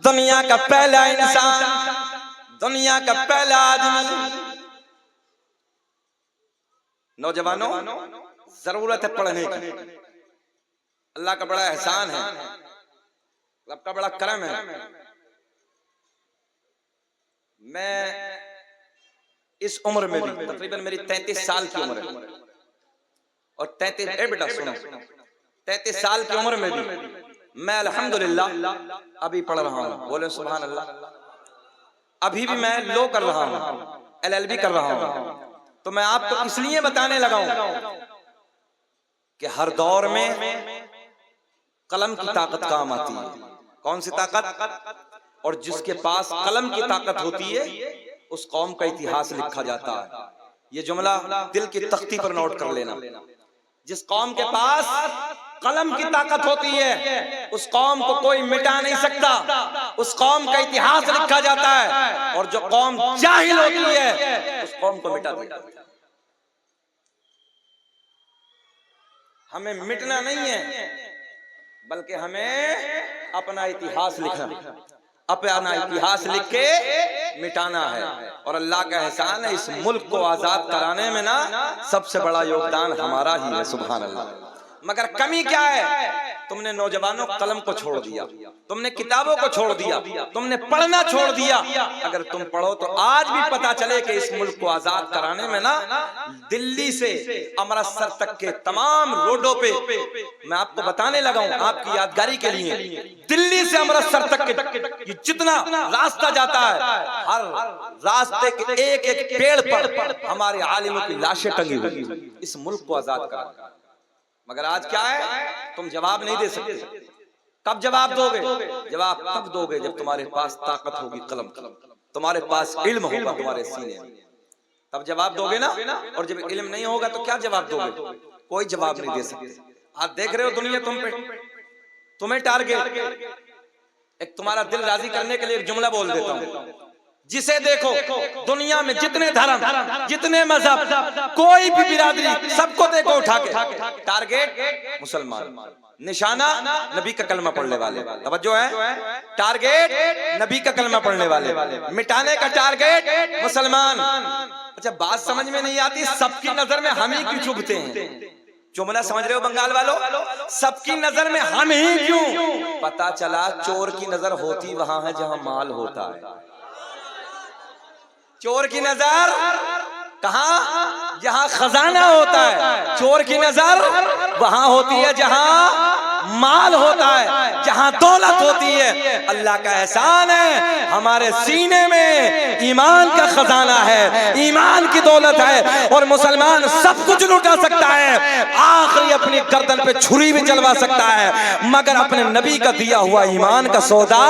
दुनिया का पहला इंसान, दुनिया का पहला आदमी। नौजवानों, जरूरत है पढ़ने की। अल्लाह का बड़ा एहसान है, रब का बड़ा करम है। मैं इस उम्र में भी, तकरीबन मेरी 33 साल की उम्र है, और 33 बेटा सुनो, 33 साल की उम्र में भी मैं अल्हम्दुलिल्लाह अभी पढ़ रहा हूँ। बोले सुभान अल्लाह। अभी भी मैं लो कर रहा हूँ, LLB कर रहा हूँ। तो मैं आपको इसलिए बताने लगा हूँ कि हर दौर में कलम की ताकत काम आती है। कौन सी ताकत? और जिसके पास कलम की ताकत होती है उस कौम का इतिहास लिखा जाता है। ये जुमला दिल की तख्ती पर नोट कर लेना। जिस कौम के पास कलम की ताकत होती है उस कौम को कोई मिटा नहीं सकता, उस कौम का इतिहास लिखा जाता है। और जो कौम जाहिल होती है उस कौम को मिटा देता है। हमें मिटना नहीं है, बल्कि हमें अपना इतिहास लिखना, अपना इतिहास लिख के मिटाना है। और अल्लाह का एहसान है, इस मुल्क को आजाद कराने में ना सबसे बड़ा योगदान हमारा ही है। सुभान अल्लाह। मगर कमी क्या है? तुमने नौजवानों कलम को छोड़ दिया, तुमने किताबों को छोड़ दिया, तुमने पढ़ना छोड़ दिया। अगर तुम पढ़ो तो आज भी पता चले कि इस मुल्क को आजाद कराने में ना दिल्ली से अमृतसर तक के तमाम रोडों पे, मैं आपको बताने लगा हूं आपकी यादगारी के लिए, दिल्ली से अमृतसर तक के जितना रास्ता जाता है, हर रास्ते के एक एक पेड़ पर हमारे आलिमों की लाशें टंगी हुई, इस मुल्क को आजाद करा। मगर आज क्या है? तुम जवाब नहीं दे सकते। कब जवाब दोगे? जवाब तब दोगे जब तुम्हारे पास ताकत होगी कलम, तुम्हारे पास इल्म होगा तुम्हारे सीने में, तब जवाब दोगे ना। और जब इल्म नहीं होगा तो क्या जवाब दोगे? कोई जवाब नहीं दे सकते। आप देख रहे हो दुनिया तुम पे, तुम्हें टारगेट, एक तुम्हारा दिल राजी करने के लिए एक जुमला बोल देता हूं। जिसे देखो दुनिया में जितने धर्म, जितने मजहब, कोई भी बिरादरी, सबको देखो उठा के, टारगेट मुसलमान, निशाना नबी का कलमा पढ़ने वाले। तवज्जो है, टारगेट नबी का कलमा पढ़ने वाले, मिटाने का टारगेट मुसलमान। अच्छा, बात समझ में नहीं आती, सबकी नजर में हम ही क्यों चुभते हैं? जुमला समझ रहे हो बंगाल वालों? सबकी नजर में हम ही क्यों? पता चला चोर की नजर होती वहां है जहां माल होता है। चोर की नजर कहां? जहां खजाना होता है। चोर की नजर वहां होती है जहां माल होता है, जहां दौलत होती है। अल्लाह का एहसान है, हमारे सीने में ईमान का खजाना है, ईमान की दौलत है। और मुसलमान सब कुछ लुटा सकता है, आखिरी अपनी गर्दन पे छुरी भी चलवा सकता है, मगर अपने नबी का दिया हुआ ईमान का सौदा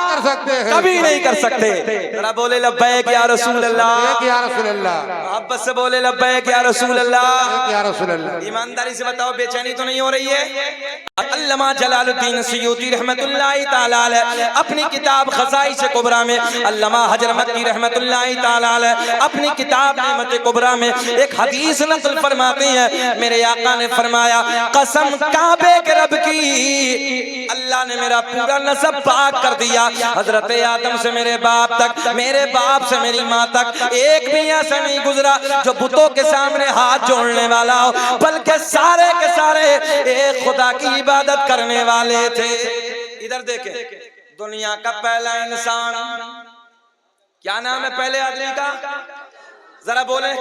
कर सकते हैं, कभी नहीं कर सकते। जरा बोले लब्बैक या रसूल अल्लाह, या रसूल अल्लाह, मोहब्बत से बोले लब्बैक या रसूल अल्लाह, या रसूल अल्लाह। ईमानदारी से बताओ, बेचैनी तो नहीं हो रही है? अल्लामा जलालुद्दीन सयूती रहमतुल्लाहि ताला अलैह अपनी किताब खज़ाइश कुबरा में, अल्लामा हजर मक्की रहमतुल्लाहि ताला अलैह अपनी किताब नेमत कुबरा में एक हदीस नक़ल फरमाते हैं, मेरे आका ने फरमाया, कसम काबे के रब की, अल्लाह ने मेरा पूरा नसब पाक कर दिया। हजरत आदम से मेरे बाप तक, मेरे बाप से मेरी माँ तक एक भी ऐसा नहीं गुजरा जो बुतों के सामने हाथ जोड़ने वाला हो, बल्कि सारे के सारे एक खुदा की इबादत करने वाले थे। इधर देखें, दुनिया का पहला इंसान, क्या नाम है पहले आदमी का? जरा बोले,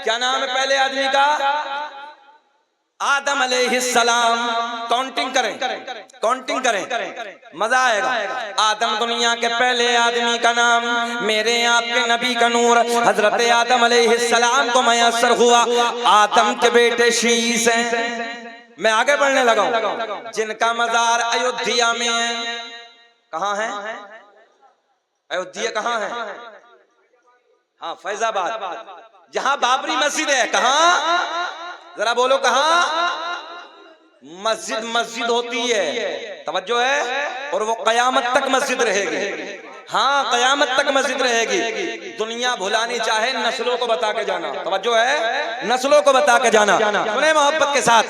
क्या नाम है पहले आदमी का? आदम अलैहिस्सलाम। काउंटिंग करें, काउंटिंग करें, मजा आएगा। आदम दुनिया के पहले आदमी का नाम, मेरे आपके नबी का नूर हजरत आदम अलैहिस्सलाम को मयस्सर हुआ। आदम के बेटे शीस हैं। मैं आगे बढ़ने लगा हूं, जिनका मजार अयोध्या में है। कहाँ है अयोध्या? कहाँ है? हाँ, फैजाबाद, जहां बाबरी मस्जिद है। कहाँ? जरा बोलो, कहाँ? मस्जिद मस्जिद होती है, तवज्जो है, और वो कयामत तक मस्जिद रहेगी। हाँ, कयामत तक मस्जिद रहेगी। दुनिया भुलानी चाहे, नस्लों को बता के जाना, तवज्जो है, नस्लों को बता के जाना। सुने मोहब्बत के साथ,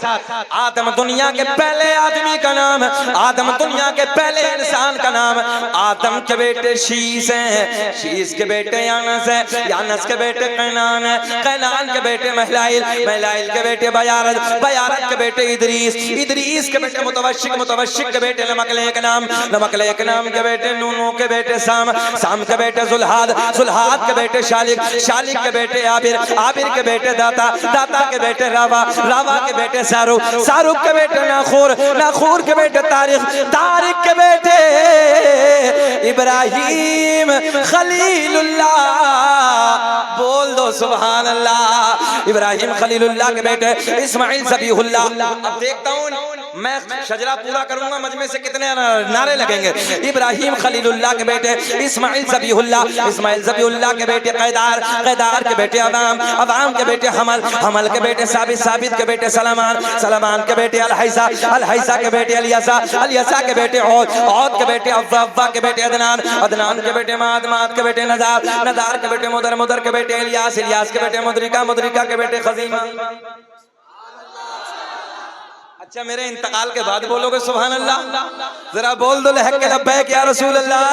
आदम दुनिया के पहले आदमी का नाम, आदम दुनिया के पहले इंसान का नाम। आदम के बेटे शीस हैं, शीस के बेटे यानस हैं, यानस के बेटे कैनान हैं, कैनान के बेटे महलाइल, महलाइल के बेटे बयारत, बयारत के बेटे इदरीस, इदरीस के बेटे मुतवश्शिक, मुतवश्शिक के बेटे नमकलेक नाम, नमकलेक नाम के बेटे नूनू के बेटे साम, साम के बेटे जुल्हाद, जुल्हाद के बेटे शालिक, शालिक के बेटे आबिर, आबिर के बेटे दाता, दाता के बेटे रावा, रावा के बेटे शाहरुख, शाहरुख के बेटे नाखूर, नाखूर के बेटे तारिक, तारिक के बेटे इब्राहिम खलीलुल्लाह। बोल दो सुभान अल्लाह। इब्राहिम खलीलुल्लाह के बेटे इस्माइल ज़बीहुल्लाह। अब देखता हूँ मैं शजरा पूरा करूंगा, मजमे से कितने नारे लगेंगे। इब्राहिम खलीलुल्लाह के बेटे इस्माइल ज़बीहुल्लाह, इस्माइल ज़बीहुल्लाह के बेटे कैदार, कैदार के बेटे अवाम, अवाम के बेटे हमल, हमल के बेटे साबित, साबित के बेटे सलमान, सलमान के बेटे अलहैसा, अलहैसा के बेटे अलियसा, अलियसा के बेटे औद, औद के बेटे अव्वा, अव्वा के बेटे अदनान, अदनान के बेटे माद, माद के बेटे नज़ार, नज़ार के बेटे मुदर, मुदर के बेटे इलियास, इलियास के बेटे मुदरिका, मुदरिका के बेटे खजीमा। अच्छा, मेरे इंतकाल के बाद बोलोगे सुभान अल्लाह? जरा बोल दो लहक के लब्बैक या रसूल अल्लाह।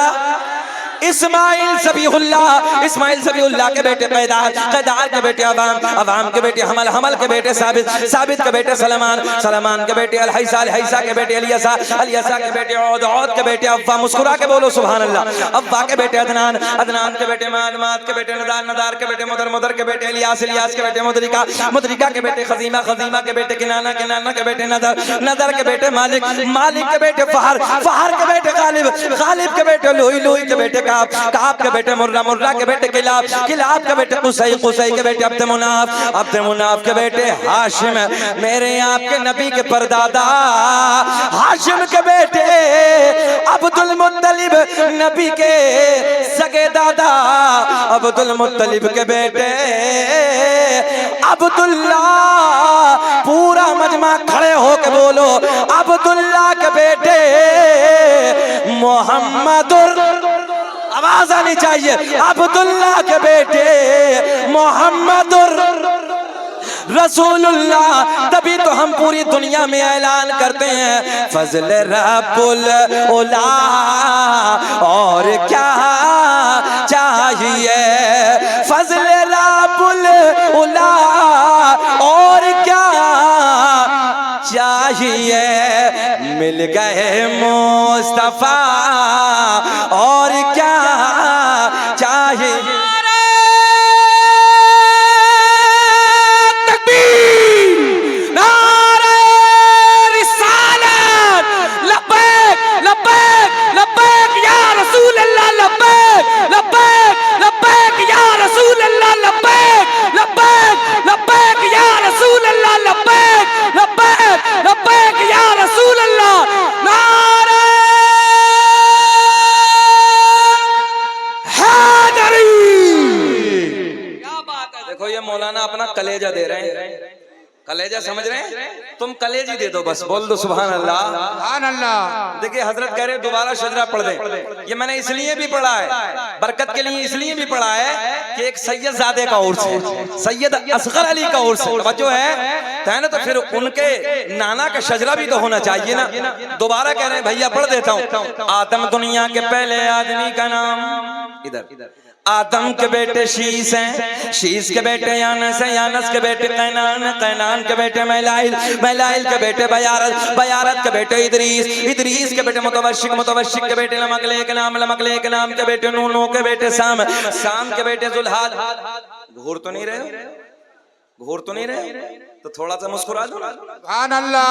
इस्माइल ज़बीहुल्लाह, इस्माइल ज़बीहुल्लाह के बेटे कैदार, कैदार के बेटे अवाम, अवाम के बेटे हमल, हमल के बेटे साबित, साबित के बेटे सलमान, सलमान के बेटे अलहैसा, अलहैसा के बेटे अलियसा, अलियसा के बेटे औद, औद के बेटे अव्वा। मुस्कुरा के बोलो सुभान अल्लाह। अव्वा के बेटे अदनान, अदनान के बेटे माद, माद के बेटे नदार, नदार के बेटे मुदर, मुदर के बेटे इलियास, इलियास के बेटे मुदरिका, मुदरिका के बेटे खजीमा, खजीमा के बेटे किनाना, किनाना के बेटे नदर, नदर के बेटे मालिक, मालिक के बेटे फहर, फहर के बेटे गालिब, गालिब के बेटे लुई, लुई के बेटे काब, काब के बेटे मुर्रा, मुर्रा के बेटे किलाब, किलाब के बेटे कुसै, कुसै के बेटे अब्द मुनाफ, अब्द मुनाफ के बेटे हाशिम, मेरे आपके नबी के परदादा हाशिम के बेटे अब्दुल मुत्तलिब, नबी के सगे दादा अब्दुल मुत्तलिब के बेटे अब्दुल्ला। पूरा मजमा खड़े होके बोलो, अब्दुल्ला के बेटे मोहम्मदुर, आवाज आनी चाहिए, अब्दुल्ला के बेटे मोहम्मदुर रसूलुल्लाह। तभी तो हम पूरी दुनिया में ऐलान करते हैं फजल रब्बुल उला, और क्या चाहिए? फजल रब्बुल उला, और क्या चाहिए? मिल गए मुस्तफा, और क्या चाहिए? मौलाना अपना कलेजा दे रहे हैं, कलेजा समझ रहे हैं? तुम कलेजी दे दो बस, बोल दो सुभान अल्लाह, सुभान अल्लाह। देखिए हजरत कह रहे दोबारा शजरा पढ़ दे। ये मैंने इसलिए भी पढ़ा है, बरकत के लिए इसलिए भी पढ़ा है कि एक सैयद ज़ादे का उर्स है, सैयद असगर अली का उर्स जो है ना, तो फिर उनके नाना का शजरा भी तो होना चाहिए ना। दोबारा कह रहे हैं भैया पढ़ देता हूँ। आदम दुनिया के पहले आदमी का नाम, इधर आदम के बेटे शीस हैं, शीस के बेटे यानस हैं, यानस के बेटे कैनान, कैनान के बेटे मैलाइल, मैलाइल के बेटे बयारत, बयारत के बेटे इदरीस, इदरीस के बेटे मुतवशिक, मुतवशिक के बेटे लमकले के नाम, लमकले के नाम के बेटे नूह, नूह के बेटे साम, साम के बेटे जुल्हाद। घूर तो नहीं रहे, घूर तो नहीं रहे, तो थोड़ा सा मुस्कुरा दो। सुभान अल्लाह।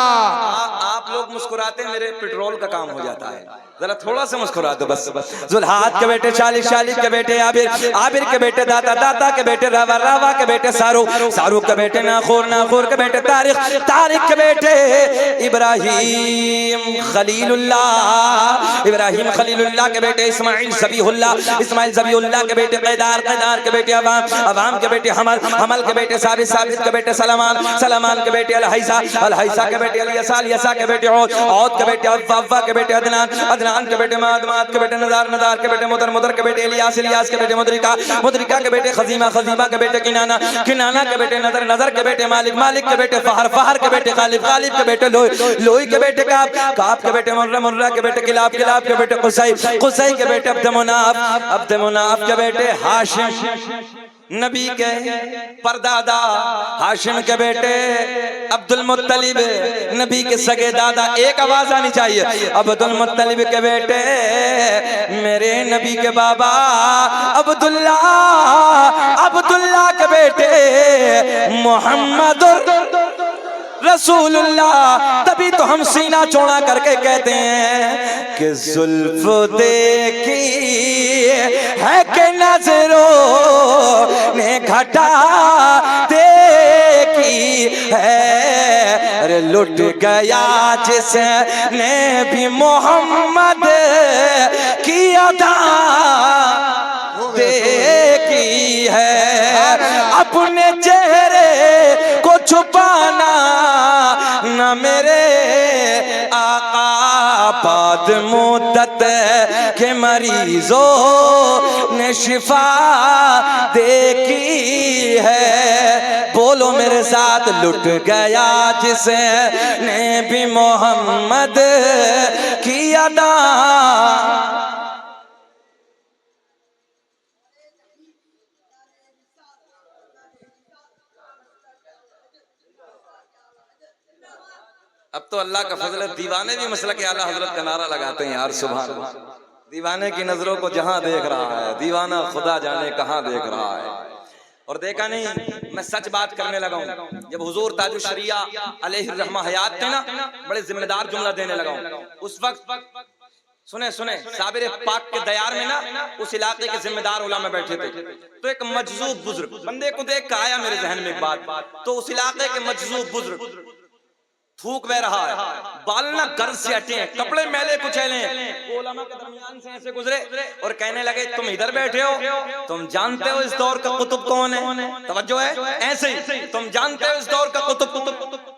आप लोग मुस्कुराते मेरे पेट्रोल का काम हो जाता है, जरा थोड़ा सा मुस्कुरा दो बस। जुल्हाद के बेटे शालिक, शालिक के बेटे आबिर, आबिर के बेटे दाता, दाता के बेटे रावा, रावा के बेटे सारूक, सारूक के बेटे नाखूर, नाखूर के बेटे तारिक, तारिक के बेटे इब्राहिम खलीलुल्लाह, इब्राहिम खलीलुल्लाह के बेटे इस्माइल ज़बीहुल्लाह, इस्माइल ज़बीहुल्लाह के बेटे कैदार, कैदार के बेटे अवाम, अवाम के बेटे हमल, हमल के बेटे साबित, साबित के बेटे सलमान, सलमान के बेटे अलहैसा, अलहैसा के बेटे अलियसा, अलियसा के बेटे औद, औद के बेटे अव्वा, अव्वा के बेटे अदनान, अदनान के बेटे माद, माद के बेटे नज़ार, नज़ार के बेटे मुदर, मुदर के बेटे इलियास, इलियास के बेटे मुद्रिका, मुद्रिका के बेटे खजीमा, खजीमा के बेटे किनाना, किनाना के बेटे नज़र, नज़र के बेटे मालिक, मालिक के बेटे फहर, फहर के बेटे गालिब, गालिब के बेटे लोई, लोई के बेटे काब, काब के बेटे मुर्रा, मुर्रा के बेटे किलाब, किलाब के बेटे कुसै, कुसै के बेटे अब्द मुनाफ, अब्द मुनाफ के बेटे हाशिम, नबी के परदादा हाशिम के बेटे अब्दुल मुत्तलिब, नबी के सगे दादा। एक आवाज आनी चाहिए। अब्दुल मुत्तलिब के बेटे मेरे नबी के बाबा अब्दुल्ला, अब्दुल्ला के बेटे मोहम्मद रसूलुल्लाह। तभी तो हम सीना चौड़ा करके कहते हैं कि जुल्फ देखी है कि नजरों ने घटा देखी है, अरे लुट गया जिसने भी मोहम्मद की अदा देखी है। अपने चेहरे को छुपाना न मेरे आका बाद मुद्दत के मरीजों ने शिफा देखी है। बोलो मेरे साथ, लुट गया जिसने भी मोहम्मद की अदा। अब तो अल्लाह का फजल है, दीवाने भी मसला के आला हजरत का नारा लगाते हैं यार सुभान अल्लाह। दीवाने की नजरों को जहां देख रहा है, दीवाना खुदा जाने कहां देख रहा है। और देखा नहीं, मैं सच बात करने लगा हूं। जब हुजूर ताजुश शरिया अलैहिर्रहमा हयात थे ना, बड़े जिम्मेदार जुमला देने लगा हूं। उस वक्त सुने सुने साबिर पाक के दयार में ना उस इलाके के जिम्मेदार उलमा बैठे थे। तो एक मजजूब बुजुर्ग बंदे को देख कर आया मेरे जहन में एक बात। तो उस इलाके के मजजूब बुजुर्ग थूक बह रहा है, बाल ना गर्द से हटे हैं, कपड़े मैले कुचैले हैं। उलमा के दरमियान से ऐसे गुजरे और कहने लगे तुम इधर बैठे हो, तुम जानते हो इस दौर का कुतुब कौन है? तवज्जो है, ऐसे ही तुम जानते हो इस दौर का कुतुब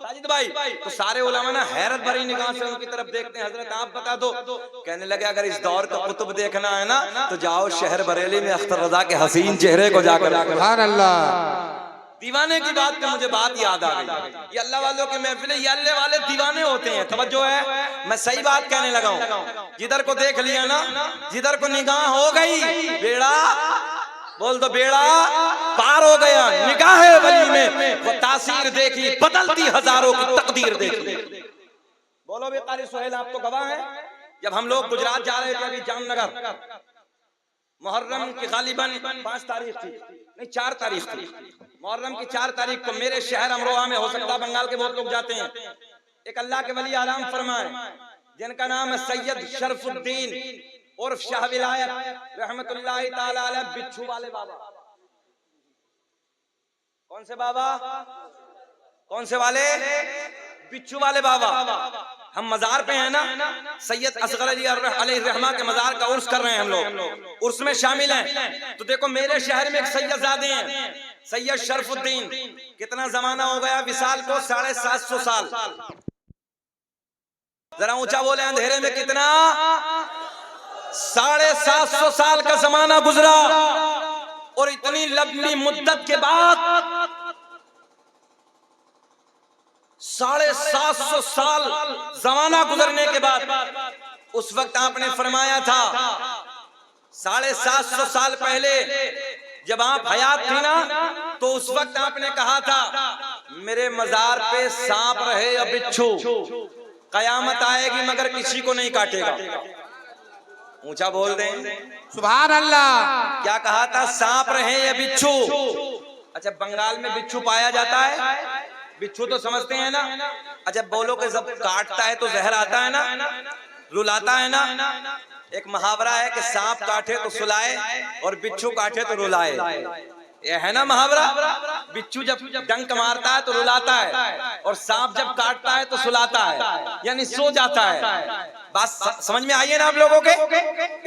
साजिद भाई? तो सारे उलमा ना हैरत भरी निगाह से उनकी तरफ देखते हैं। हजरत आप बता दो। कहने लगे अगर इस दौर का कुतुब देखना है ना तो जाओ शहर बरेली में अख्तर रजा के हसीन चेहरे को जाकर। सुभान अल्लाह। दीवाने की बात पे मुझे बात याद आ गई। ये अल्लाह वालों के महफिल, ये अल्लाह वाले दीवाने होते हैं। तवज्जो है, मैं सही बात कहने लगा हूँ। जिधर को देख लिया ना, जिधर को निगाह हो गई, बेड़ा बोल दो, बेड़ा पार हो गया। निगाह वली में वो तासीर देखी, बदलती हजारों की तकदीर देखी। बोलो बेकारी सोहेल, आप तो गवाह हैं। जब हम लोग गुजरात जा रहे थे अभी जामनगर, मुहर्रम की गालिबन 5 तारीख थी, नहीं 4 तारीख थी। मुहर्रम की 4 तारीख को मेरे शहर अमरोहा में, हो सकता बंगाल के बहुत लोग जाते हैं, एक अल्लाह के वली आराम फरमाए जिनका नाम है सैयद शरफुद्दीन उर्फ शाह विलायत रहमतुल्लाहि ताला अलैह, बिच्छू वाले बाबा। कौन से बाबा? कौन से वाले? बिच्छू वाले बाबा। हम मजार पे हैं ना, सैयद असगर अली अलैहिर्रहमा के मजार का उर्स कर रहे हैं हम लोग, उर्स में शामिल हैं। तो देखो मेरे शहर में एक सैयदजादे हैं, सैयद शरफुद्दीन। कितना जमाना हो गया विसाल को? 750 साल। जरा ऊंचा बोले अंधेरे में कितना? 750 साल का जमाना गुजरा। और इतनी लंबी मुद्दत के बाद 750 साल जमाना गुजरने के बाद उस वक्त आपने फरमाया था 750 साल पहले जब आप हयात थी ना, तो उस वक्त आपने कहा था मेरे मजार पे सांप रहे या बिच्छू, कयामत आएगी मगर किसी को नहीं काटेगा। ऊंचा बोल दें सुभान अल्लाह। क्या कहा था? सांप रहे या बिच्छू। अच्छा, बंगाल में बिच्छू पाया जाता है? बिच्छू तो समझते हैं ना। अच्छा, बोलो कि जब काटता है तो जहर आता है ना, रुलाता है ना। एक मुहावरा है कि सांप काटे तो सुलाए और बिच्छू काटे तो रुलाए, ये है ना मुहावरा। बिच्छू जब डंक मारता है तो रुलाता है और सांप जब काटता है तो सुलाता है, यानी सो जाता है। बात समझ में आई है ना आप लोगों के?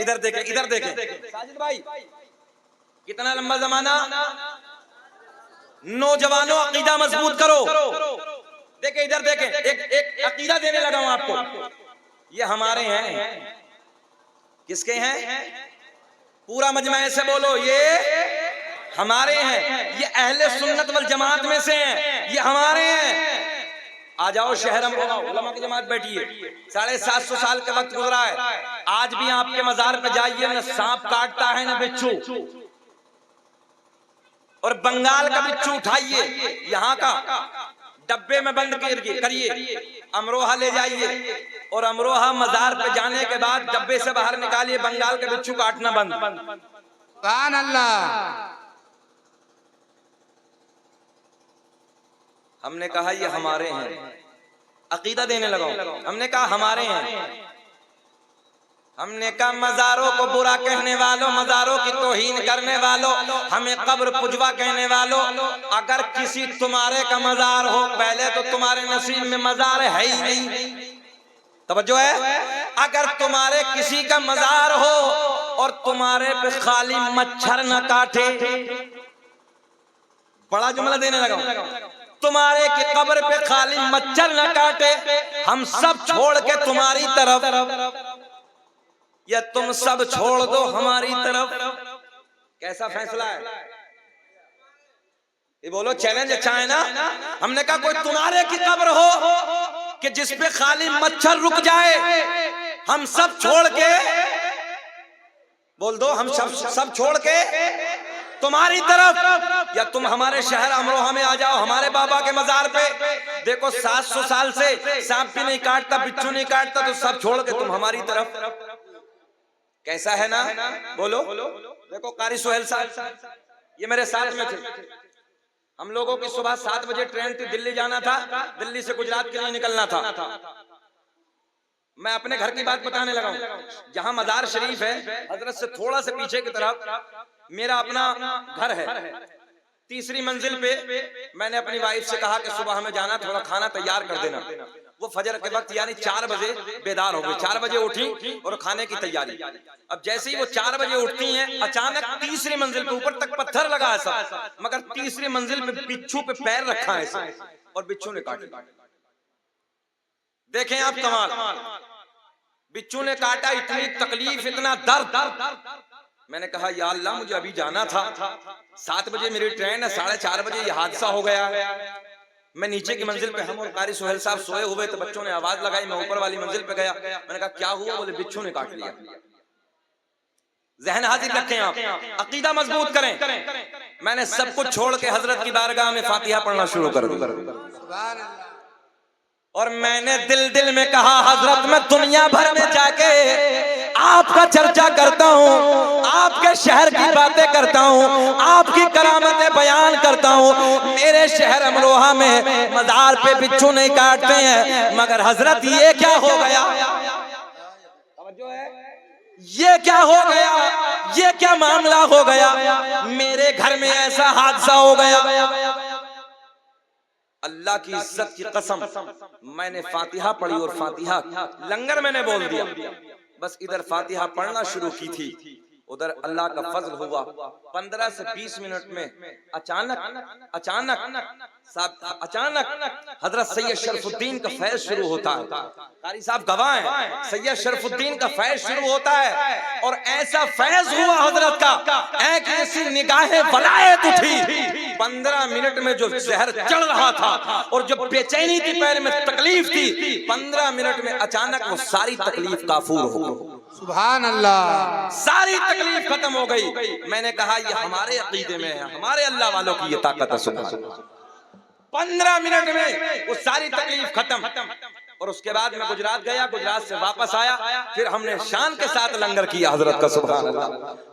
इधर देखें, इधर देखें साजिद भाई, कितना लंबा जमाना। नौजवानों अकीदा मजबूत करो। देखें इधर देखें, एक अकीदा देने लगा हूं आपको। ये हमारे हैं। किसके हैं? पूरा मजमा ऐसे बोलो, ये हमारे हैं। ये अहले सुन्नत वल जमात में से हैं, ये हमारे हैं। आ जाओ शहर उलमा की जमात बैठी है। 750 साल का वक्त गुजरा है, आज भी आपके मजार पे जाइए, न सांप काटता है न बिच्छू। और बंगाल का बिच्छू उठाइए, यहाँ का डब्बे में बंद करिए, अमरोहा ले जाइए और अमरोहा मजार पे जाने के बाद डब्बे से बाहर निकालिए, बंगाल का बिच्छू काटना बंद। सुभान अल्लाह। हमने कहा ये हमारे हैं, अकीदा देने लगा। हमने कहा हमारे हैं। हमने कहा मजारों को बुरा कहने वालों, मजारों की तौहीन करने वालों, हमें कब्र पुजवा कहने वालों, अगर किसी तुम्हारे का मजार हो, पहले तो तुम्हारे नसीब में मजार है ही नहीं। तवज्जो है? अगर तुम्हारे किसी का मजार हो और तुम्हारे पे खाली मच्छर न काटे, बड़ा जुमला देने लगा, तुम्हारे की कब्र पे खाली मच्छर न काटे, हम सब छोड़ के तुम्हारी तरफ, या तुम सब छोड़ दो हमारी तरफ। कैसा फैसला है? ये बोलो, चैलेंज अच्छा है ना? हमने कहा कोई तुम्हारे की कब्र हो कि जिसपे खाली मच्छर रुक जाए, हम सब छोड़ के, बोल दो, हम सब छोड़ के तुम्हारी तरफ, या तुम हमारे शहर अमरोहा में आ जाओ, हमारे बाबा के मजार पे। देखो 700 साल से सांप भी नहीं काटता, बिच्छू नहीं काटता, तो सब छोड़ के तुम हमारी तरफ। कैसा है ना? बोलो। देखो कारी सुहेल साहब, ये मेरे साथ में थे। हम लोगों की सुबह 7 बजे ट्रेन थी, दिल्ली जाना था, दिल्ली से गुजरात के लिए निकलना था। मैं अपने घर की बात बताने लगा हूं। जहां मजार शरीफ है, हजरत से थोड़ा सा पीछे की तरफ मेरा अपना घर है। 3री मंजिल पे मैंने अपनी वाइफ से कहा कि सुबह हमें जाना, थोड़ा खाना तैयार कर देना। वो फजर के वक्त यानी 4 बजे बेदार हो गई, 4 बजे उठी और खाने की तैयारी। अब जैसे ही वो 4 बजे उठती हैं, अचानक 3री मंजिल पे, ऊपर तक पत्थर लगा है सब, मगर 3री मंजिल पे बिच्छू पे पैर रखा है सब, और बिच्छू ने काटा। देखें आप कमाल, बिच्छू ने काटा, इतनी तकलीफ, इतना दर्द। मैंने कहा या अल्लाह, मुझे अभी जाना था, 7 बजे मेरी ट्रेन है, 4:30 बजे ये हादसा हो गया। मैं नीचे की मंजिल पे, हम और कारी सुहेल साहब सोए हुए, तो बच्चों ने आवाज लगाई, मैं ऊपर वाली मंजिल पे गया। मैंने कहा क्या हुआ? बोले बिच्छू ने काट लिया। जहन हाजिर रखें आप, अकीदा मजबूत करें। मैंने सब कुछ छोड़ के हजरत की बारगाह में फातिहा पढ़ना शुरू कर दिया, और मैंने दिल में कहा हजरत, मैं दुनिया भर में जाके आपका चर्चा करता हूँ, आपके शहर की बातें करता हूँ, आपकी करामतें बयान करता हूँ। मेरे शहर अमरोहा में मजार पे बिच्छू नहीं काटते हैं, मगर हजरत ये क्या हो गया? ये क्या हो गया? ये क्या मामला हो गया? मेरे घर में ऐसा हादसा हो गया। अल्लाह की इज्जत की कसम, मैंने फातिहा पढ़ी और फातिहा लंगर मैंने बोल दिया। बस इधर फातिहा पढ़ना शुरू की थी, उधर अल्लाह का फजल हुआ। 15 से 20 मिनट में अचानक हजरत सैयद शरफुद्दीन का फैज शुरू होता है। कारी साहब गवाह हैं, सैयद शरफुद्दीन का फैज शुरू होता है, और ऐसा फैज हुआ हजरत का, एक ऐसी निगाहें वलायत उठी। 15 मिनट में जो जहर चढ़ रहा था और जो बेचैनी थी, पैर में तकलीफ थी, 15 मिनट में अचानक वो सारी तकलीफ काफूर हो गई। सुभान अल्लाह। सारी तकलीफ खत्म हो गई। मैंने कहा ये हमारे अकीदे में है, हमारे अल्लाह वालों की ये ताकत है। सुभान अल्लाह। 15 मिनट में वो सारी तकलीफ खत्म। और उसके बाद मैं गुजरात गया, गुजरात से वापस आया, फिर हमने शान के साथ लंगर किया हजरत का। सुभान अल्लाह।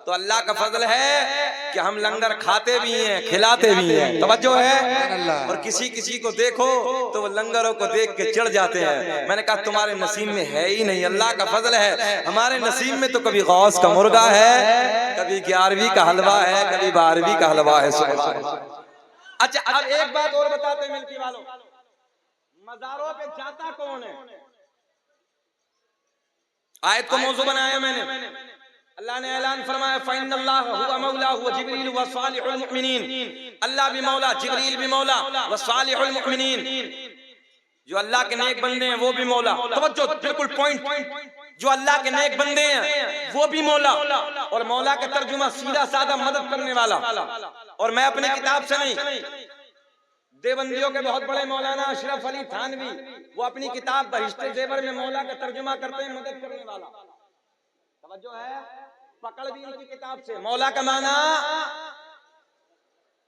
तो अल्लाह का फजल है कि हम लंगर खाते भी हैं, खिलाते भी हैं। तवज्जो है। और किसी किसी को देखो तो वो लंगरों को देख के चिढ़ जाते हैं। मैंने कहा तुम्हारे नसीब में है ही नहीं, अल्लाह का फजल है। हमारे नसीब में तो कभी गौस का मुर्गा है, कभी 11वीं का हलवा है, कभी 12वीं का हलवा है। सुभान अल्लाह। अच्छा, अब एक बात और बताते हैं मिल्की वालों, मज़ारों पे जाता कौन है? आयत को मौजू बनाया मैंने। अल्लाह ने ऐलान फरमाया फ़इन्नल्लाह हुवा मौला व जिब्रील व सालिहुल मुमिनीन। अल्लाह भी मौला, जिब्रील भी मौला, व सालिहुल मुमिनीन। जो अल्लाह के नेक बंदे हैं वो भी मौला। तवज्जो, बिल्कुल पॉइंट। जो अल्लाह के नेक बंदे हैं वो भी मौला। और मौला का तर्जुमा सीधा साधा मदद करने वाला। और मैं अपनी किताब से नहीं, देवबंदियों के बहुत बड़े मौलाना अशरफ अली थानवी, वो अपनी किताब बहिश्ते ज़ेवर में मौला का तर्जुमा करते हैं मदद करने वाला। तवज्जो है, पकड़ भी इनकी किताब से। मौला का माना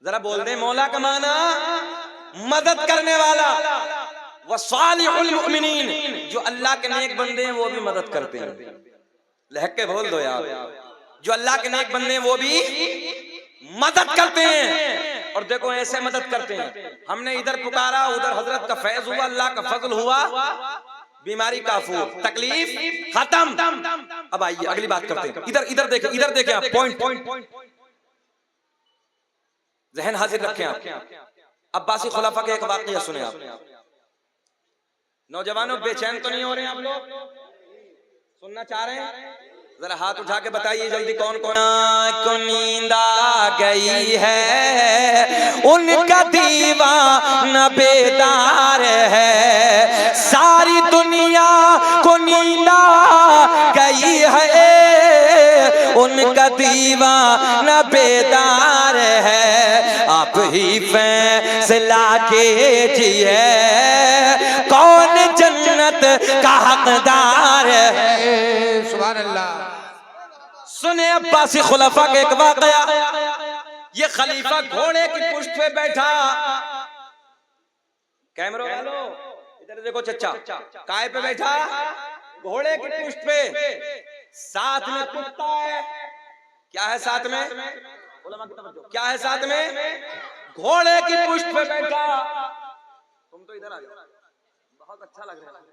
जरा बोल दे, मौला का माना मदद करने वाला। वसालिहुल मुमिनीन, जो अल्लाह के नेक बंदे हैं वो भी मदद करते हैं। लहक के बोल दो यार, जो अल्लाह के नेक बंदे हैं वो भी मदद करते हैं। और देखो ऐसे मदद करते हैं। हमने इधर पुकारा, उधर हजरत का फैज हुआ, अल्लाह का फजल हुआ, बीमारी काफूर, तकलीफ खत्म। अब आइए अगली बात करते हैं। इधर देखें आप, पॉइंट जहन हाजिर रखें आप। अब्बासी खुलाफा के एक वाकया सुने आप। नौजवानों बेचैन तो नहीं हो रहे हैं आप लोग? सुनना चाह रहे हैं? जरा हाथ उठा के बताइए जल्दी, कौन कौन को नींद आ गई है, उनका दीवाना बेदार है। सारी दुनिया को नींद आ गई है, उनका दीवाना बेदार है। आप ही फैसला कीजिए कौन जन्नत का हकदार है। सुभान अल्लाह। सुने अब्बासी खुलाफा के एक वाकया। ये खलीफा घोड़े की पुष्ट पे बैठा। कैमरा वालो इधर देखो चच्चा, काय पे बैठा? घोड़े की पुष्ट पे। साथ में कुत्ता है। क्या है साथ में? क्या है साथ में? घोड़े की पुष्ट पे बैठा। तुम तो इधर आ जाओ, बहुत अच्छा लग रहा है,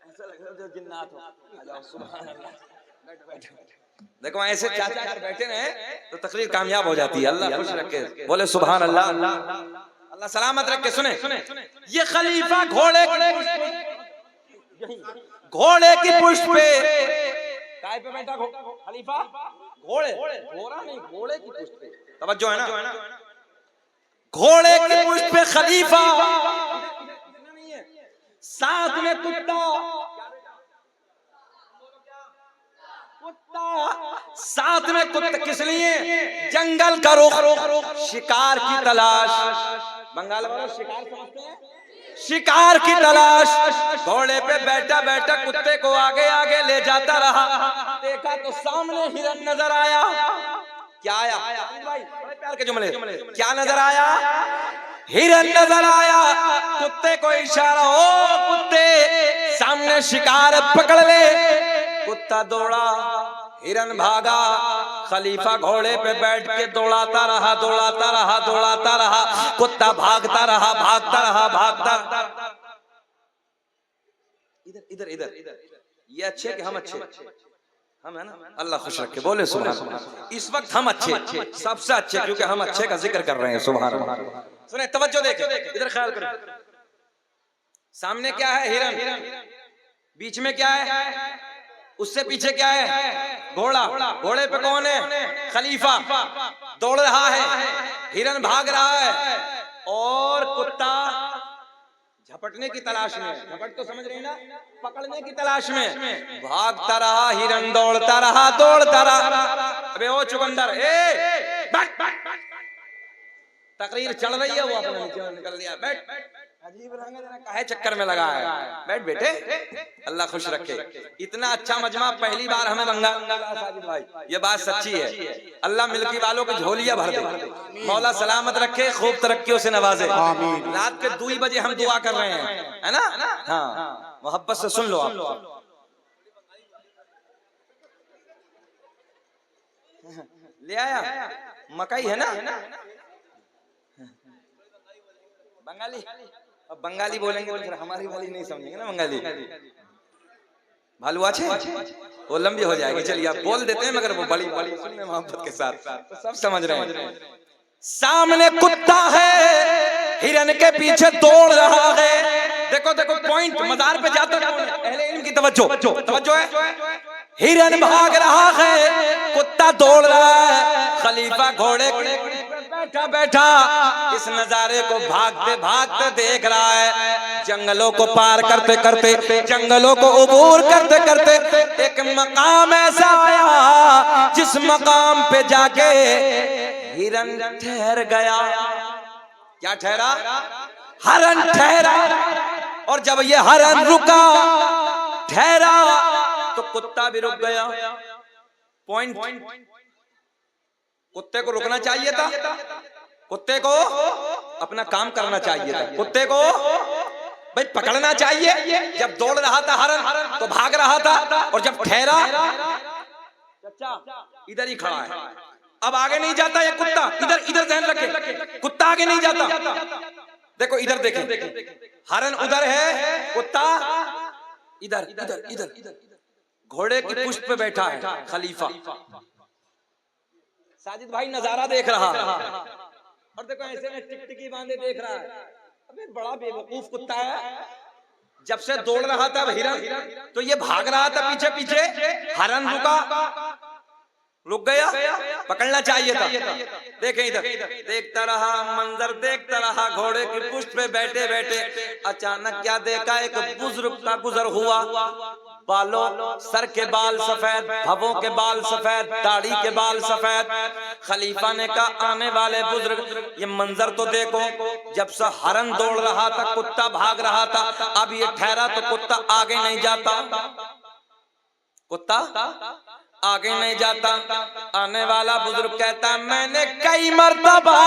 ऐसा लग रहा है जो जिन्नात हो। आ जाओ। सुभान अल्लाह। बैठो। देखो ऐसे चाचा अगर बैठे रहे तो तकरीर कामयाब हो जाती है। अल्लाह खुश रखे, बोले सुभान अल्लाह। अल्लाह सलामत रखे। सुने, ये खलीफा घोड़े की पुष्ट पे काय पे बैठा? खलीफा घोड़ा नहीं, घोड़े की पुष्ट पे। तवज्जो है ना? घोड़े की पुष्ट पे खलीफा, साथ में कुत्ता, साथ में कुत्ता। किस लिए? जंगल का रुख, शिकार की तलाश। बंगाल वाले शिकार समझते हैं? शिकार की तलाश। घोड़े पे बैठा बैठा कुत्ते को आगे आगे ले जाता रहा। देखा तो सामने हिरन नजर आया। क्या आया? बड़े प्यार के जुमले। क्या नजर आया? हिरन नजर आया। कुत्ते को इशारा, ओ कुत्ते सामने शिकार पकड़ ले। कुत्ता दौड़ा, हिरन भागा। खलीफा घोड़े पे बैठ के दौड़ाता रहा। कुत्ता भागता रहा। इधर ये अच्छे कि हम अच्छे? हम है ना? अल्लाह खुश रखे, बोले सुभान अल्लाह। इस वक्त हम अच्छे, सबसे अच्छे, क्योंकि हम अच्छे का जिक्र कर रहे हैं। सुभान अल्लाह। सुने, तवज्जो देखे, इधर ख्याल करें। सामने क्या है? हिरन। बीच में क्या है? उससे पीछे क्या है? घोड़ा। घोड़े पे कौन है? खलीफा दौड़ रहा है, हिरन भाग रहा है, और कुत्ता झपटने की तलाश में। झपट तो समझ रहे ना? पकड़ने की तलाश में भागता रहा। हिरन दौड़ता रहा। अबे ओ चुकंदर, तकरीर चल रही है, वो अपने नीचे निकल दिया। बैठ। अजीब रंग काहे चक्कर में लगा है? बैठ बेटे। अल्लाह खुश रखे। इतना अच्छा मजमा पहली बार हमें बंगाल साजिद भाई, ये बात सच्ची है। अल्लाह मिल्की वालों की झोलियां भर दे, मौला सलामत रखे, खूब तरक्कियों से नवाजे। रात के 2 बजे हम दुआ कर रहे हैं, है ना? हाँ, मोहब्बत से सुन लो आप। ले आया मकई है ना? बंगाली, अब बंगाली बोलेंगे तो फिर हमारी वाली नहीं समझेंगे ना बंगाली। भालू अच्छे वो लंबी हो जाएगी। चलिए आप बोल देते हैं, मगर वो बड़ी बड़ी सुनने मोहब्बत के साथ, तो सब समझ रहे हैं। सामने कुत्ता है, हिरन के पीछे दौड़ रहा है। देखो देखो पॉइंट, मजार पे जाता कौन है? अहले इल्म की तवज्जो, तवज्जो है। हिरन भाग रहा है, कुत्ता दौड़ रहा है, खलीफा घोड़े बैठा बैठा इस नजारे को भागते भागते देख रहा है। जंगलों को पार करते करते, जंगलों को उबूर करते करते एक मकाम ऐसा आया जिस मकाम पे जाके हिरन ठहर गया। क्या ठहरा? हरन ठहरा। और जब ये हरन रुका, ठहरा, तो कुत्ता भी रुक गया। पॉइंट, कुत्ते को रुकना चाहिए था, कुत्ते को अपना काम करना चाहिए था, कुत्ते को भाई पकड़ना चाहिए। जब दौड़ रहा था हरन तो भाग रहा था, और जब ठहरा इधर ही खड़ा है, अब आगे नहीं जाता ये कुत्ता। इधर इधर ध्यान रखे, कुत्ता आगे नहीं जाता। देखो इधर देखें, हरन उधर है, कुत्ता इधर इधर इधर घोड़े की पुष्ट पे बैठा है खलीफा। साजिद भाई नजारा देख रहा है, और देखो ऐसे में टिकटिकी बांधे देख रहा है। अबे बड़ा बेवकूफ कुत्ता है। जब से दौड़ रहा था हिरन, तो ये भाग रहा था पीछे पीछे। हरन रुका, रुक गया, पकड़ना चाहिए था। देखें इधर, देखता रहा, मंजर देखता रहा, घोड़े की पुष्ट पे बैठे बैठे अचानक क्या देखा, एक बुजुर्ग का गुजर हुआ। बालों, सर के बाल सफेद, भवों के बाल सफेद, दाढ़ी के बाल सफेद। खलीफा ने कहा, आने वाले बुजुर्ग ये मंजर तो देखो। जब से हरन दौड़ रहा था, कुत्ता भाग रहा था, अब ये ठहरा तो कुत्ता आगे नहीं जाता, कुत्ता आगे नहीं जाता। आने वाला बुजुर्ग कहता, मैंने कई मर्तबा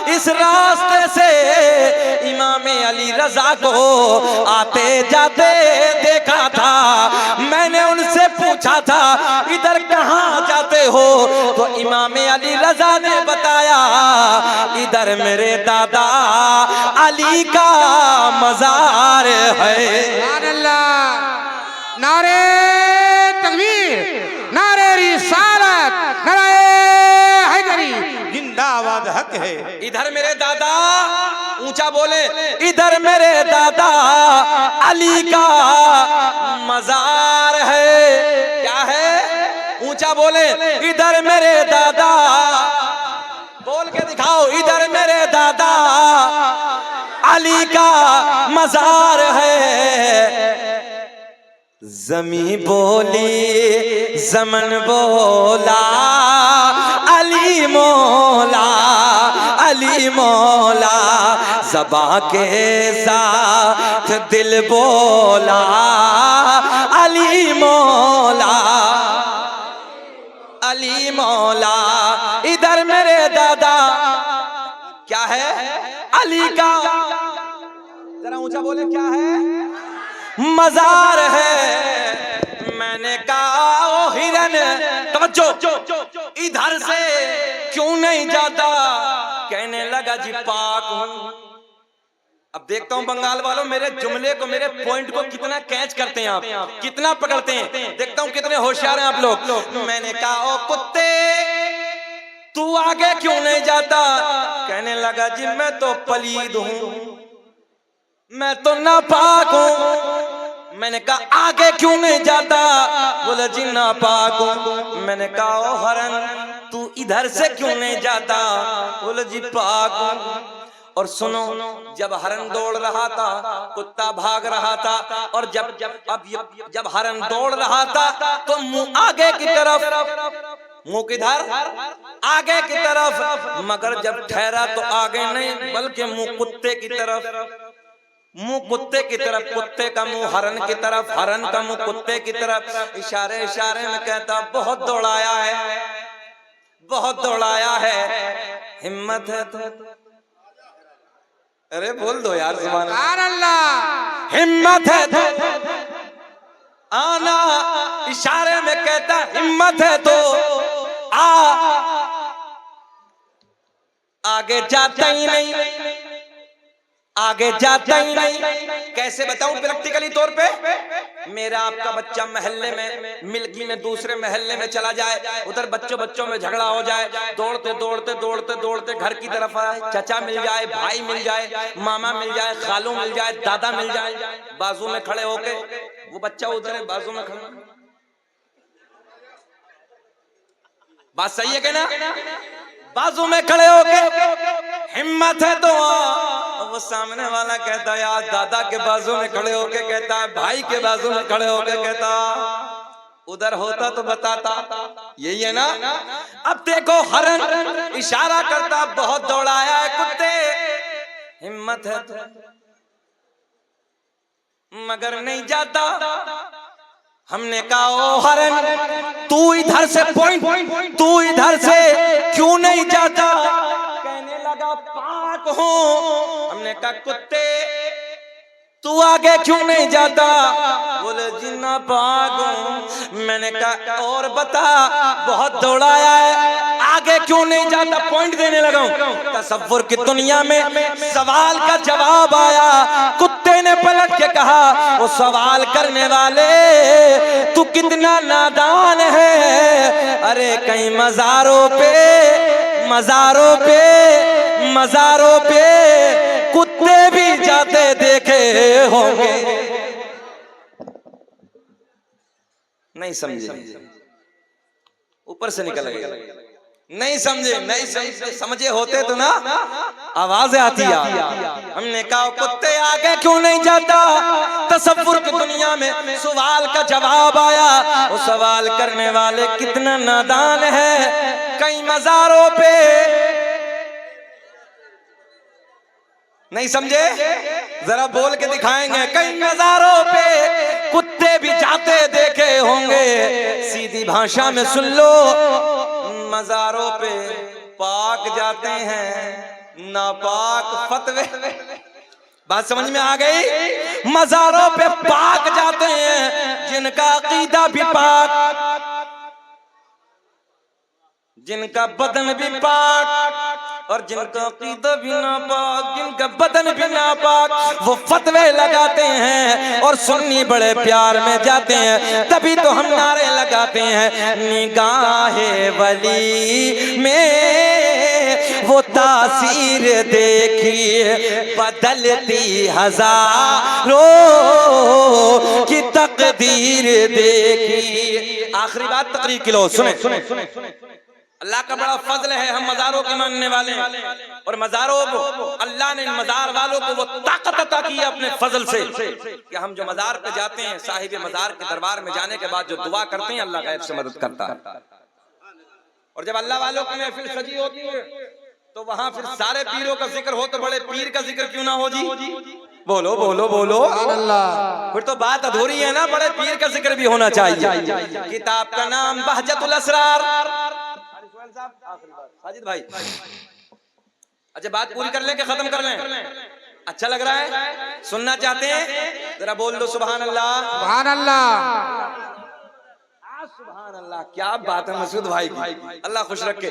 इस रास्ते से इमाम अली रजा को आते जाते देखा था। मैंने उनसे पूछा था इधर कहाँ जाते हो, तो इमाम अली रजा ने बताया इधर मेरे दादा अली का मजार है। नारे तकबीर, नारे रिसालत, नारे हैदरी, जिंदाबाद हक है। इधर मेरे दादा, ऊंचा बोले, इधर मेरे दादा अली का मजार है। क्या है? ऊंचा बोले, इधर मेरे दादा, बोल के दिखाओ, इधर मेरे दादा अली का मजार है। जमी बोली, जमन बोला, अली मौला, अली मौला, ज़बा के साथ दिल बोला, अली मौला, अली मौला। इधर मेरे दादा क्या है? अली का, जरा ऊंचा बोले, क्या है? मजार है। मैंने कहा ओ हिरन, तवज्जो, इधर से क्यों नहीं जाता? कहने लगा जी पाक हूं। अब देखता हूं बंगाल वालों मेरे जुमले को, मेरे पॉइंट को कितना कैच करते हैं आप, कितना पकड़ते हैं। देखता हूं कितने होशियार हैं आप लोग। मैंने कहा ओ कुत्ते, तू आगे क्यों नहीं जाता? कहने लगा जी मैं तो पलीद हूं, मैं तो नापाक हूं। मैंने कहा आगे क्यों नहीं जाता? बोले जी नापाक हूं। मैंने कहा ओ हरन, तू इधर से क्यों नहीं जाता? बोले जी पाक हूं। और सुनो, जब हरन दौड़ रहा था, कुत्ता भाग रहा था, और जब हरन दौड़ रहा था तो मुंह आगे की तरफ, मुंह किधर? आगे की तरफ। मगर जब ठहरा तो आगे नहीं, बल्कि मुंह कुत्ते की तरफ। मुंह कुत्ते की तरफ, कुत्ते का मुंह हरन की तरफ, हरन का मुंह कुत्ते की तरफ। इशारे इशारे में कहता बहुत दौड़ाया है, बहुत दौड़ाया है, हिम्मत है तो। अरे बोल दो यार सुभान अल्लाह। हिम्मत है तो आना। इशारे में कहता हिम्मत है तो आ। आगे जाता ही नहीं, आगे जाता ही नहीं। कैसे बताऊं प्रैक्टिकली तौर पे? मेरा आपका बच्चा मोहल्ले में, मिल्की में दूसरे मोहल्ले में चला जाए, उधर बच्चों में झगड़ा हो जाए, दौड़ते दौड़ते दौड़ते दौड़ते घर की तरफ आए, चचा मिल जाए, भाई मिल जाए, मामा मिल जाए, खालू मिल जाए, दादा मिल जाए, बाजू में खड़े होके, वो बच्चा उधर है बाजू में खड़ा। बात सही है क्या ना? बाजू में खड़े होके हिम्मत है तो वो सामने वाला कहता है यार दादा के बाजू में खड़े होके कहता है, भाई के बाजू में खड़े होके कहता उधर होता तो बताता। यही है ना? अब देखो हरन इशारा करता बहुत दौड़ाया है कुत्ते, हिम्मत है तो, मगर नहीं जाता। हमने कहा ओ हरन तू इधर से पॉइंट, तू इधर से क्यों नहीं जाता? कहने लगा पाक हूं। हमने कहा कुत्ते तू आगे क्यों नहीं जाता? बोले जिन्ना पाक हूं। मैंने कहा और बता, बहुत दौड़ाया है, आगे क्यों नहीं जाता? पॉइंट देने लगा हूं। तसव्वुर की दुनिया में सवाल का जवाब आया। कुत्ते ने पलट के कहा वो सवाल करने वाले तू कितना नादान है। अरे कहीं मज़ारों पे, मज़ारों पे, मज़ारों पे कुत्ते भी जाते देखे होंगे। नहीं समझे, ऊपर से निकल गए। नहीं समझे, नहीं समझे होते तो ना आवाजें आती है। हमने कहा कुत्ते आगे क्यों नहीं जाता? तसव्वुर की दुनिया में सवाल का जवाब आया। वो सवाल करने वाले कितना नादान है। कई मज़ारों पे, नहीं समझे? जरा बोल के दिखाएंगे। कई मज़ारों पे कुत्ते भी जाते देखे होंगे। सीधी भाषा में सुन लो, मज़ारों पे पाक जाते हैं, नापाक फतवे। बात समझ में आ गई? मज़ारों पे पाक जाते हैं जिनका अकीदा भी पाक, जिनका बदन भी पाक, और जिनका अकीदा भी नापाक, जिनका बदन भी नापाक, वो फतवे लगाते हैं और सुन्नी बड़े प्यार में जाते हैं। तभी तो हम नारे लगाते हैं निगाहे वली में वो तासीर देखी, बदलती हजारों की तकदीर देखी। आखिरी बात तकरीर की लो, सुने। अल्लाह का बड़ा फजल है, हम मज़ारों के मानने वाले हैं, और मज़ारों को अल्लाह ने मज़ार वालों को वो ताकत अता की है अपने फजल से कि हम जो मज़ार पे जाते हैं, साहिब मज़ार के दरबार में जाने के बाद जो दुआ करते हैं, अल्लाह गैब से मदद करता है। और जब अल्लाह वालों की महफिल सजी होती है तो वहां फिर सारे पीरों का जिक्र हो, तो बड़े पीर का जिक्र क्यों ना हो जी? बोलो बोलो बोलो। फिर तो बात अधूरी है ना, बड़े पीर का जिक्र भी होना चाहिए। किताब का नाम बहजतुल असरार। साजिद भाई, अच्छा बात पूरी कर लें कि खत्म कर लें? अच्छा लग रहा है? सुनना चाहते हैं? जरा बोल दो सुभान अल्लाह। सुभान अल्लाह। सुभान अल्लाह। क्या बात है मसूद भाई की, अल्लाह खुश रखे।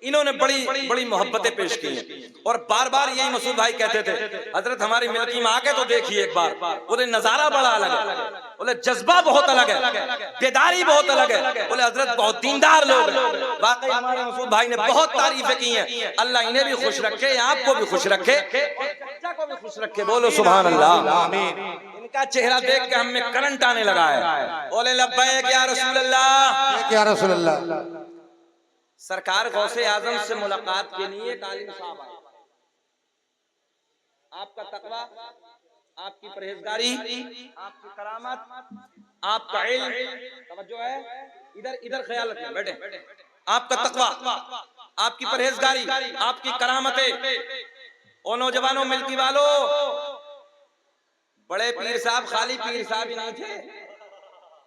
इन्होंने बड़ी बड़ी मोहब्बतें पेश की हैं और बार बार यही मसूद भाई कहते थे, हजरत हमारी मिल्की में आके तो देखिए एक बार। बोले नजारा बड़ा अलग है, बोले जज्बा बहुत अलग है, बेदारी बहुत अलग है, बोले हजरत बहुत दीनदार लोग हैं। वाकई हमारे मसूद भाई ने बहुत तारीफें की हैं। अल्लाह इन्हें भी खुश रखे, आपको भी खुश रखे, बच्चा को भी खुश रखे। बोलो सुभान अल्लाह, आमीन। इनका चेहरा देख के हमें करंट आने लगा है। बोले लब्बैक या रसूल अल्लाह, या रसूल अल्लाह। सरकार गौसे आजम से मुलाकात के लिए एक आलिम साहब आए। आपका तकवा, आपकी परहेजगारी, आपकी करामत, आपका इल्म, तवज्जो है, इधर ख्याल रखना बेटे। आपका तकवा, आपकी परहेजगारी, आपकी करामतें, ओ नौजवानों मिल्की वालों, बड़े पीर साहब खाली पीर साहब ही नहीं थे,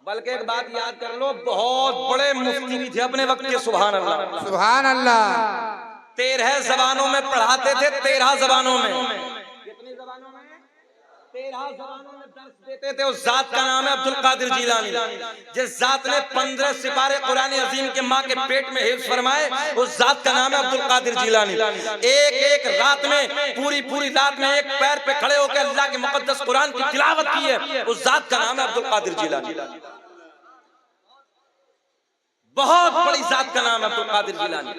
बल्कि एक बात याद कर लो, बहुत बड़े मुफ्ती भी थे अपने वक्त के। सुभान अल्लाह, सुभान अल्लाह। 13 जबानों में पढ़ाते थे, 13 जबानों में। कितनी जबानों में? 13 जबानों में दर्स देते थे। उस जात का नाम है अब्दुल कादिर जीलानी। जिस जात ने 15 सिपारे कुरान अजीम के माँ के पेट में हिफ्ज फरमाए, उस जात का नाम है अब्दुल कादिर जीलानी। एक एक रात में, पूरी रात में एक पैर पे खड़े होकर अल्लाह के मुकद्दस कुरान की तिलावत की है, उस जात का नाम है अब्दुल कादिर जीलानी। बहुत बड़ी जात का नाम है अब्दुल कादिर जीलानी।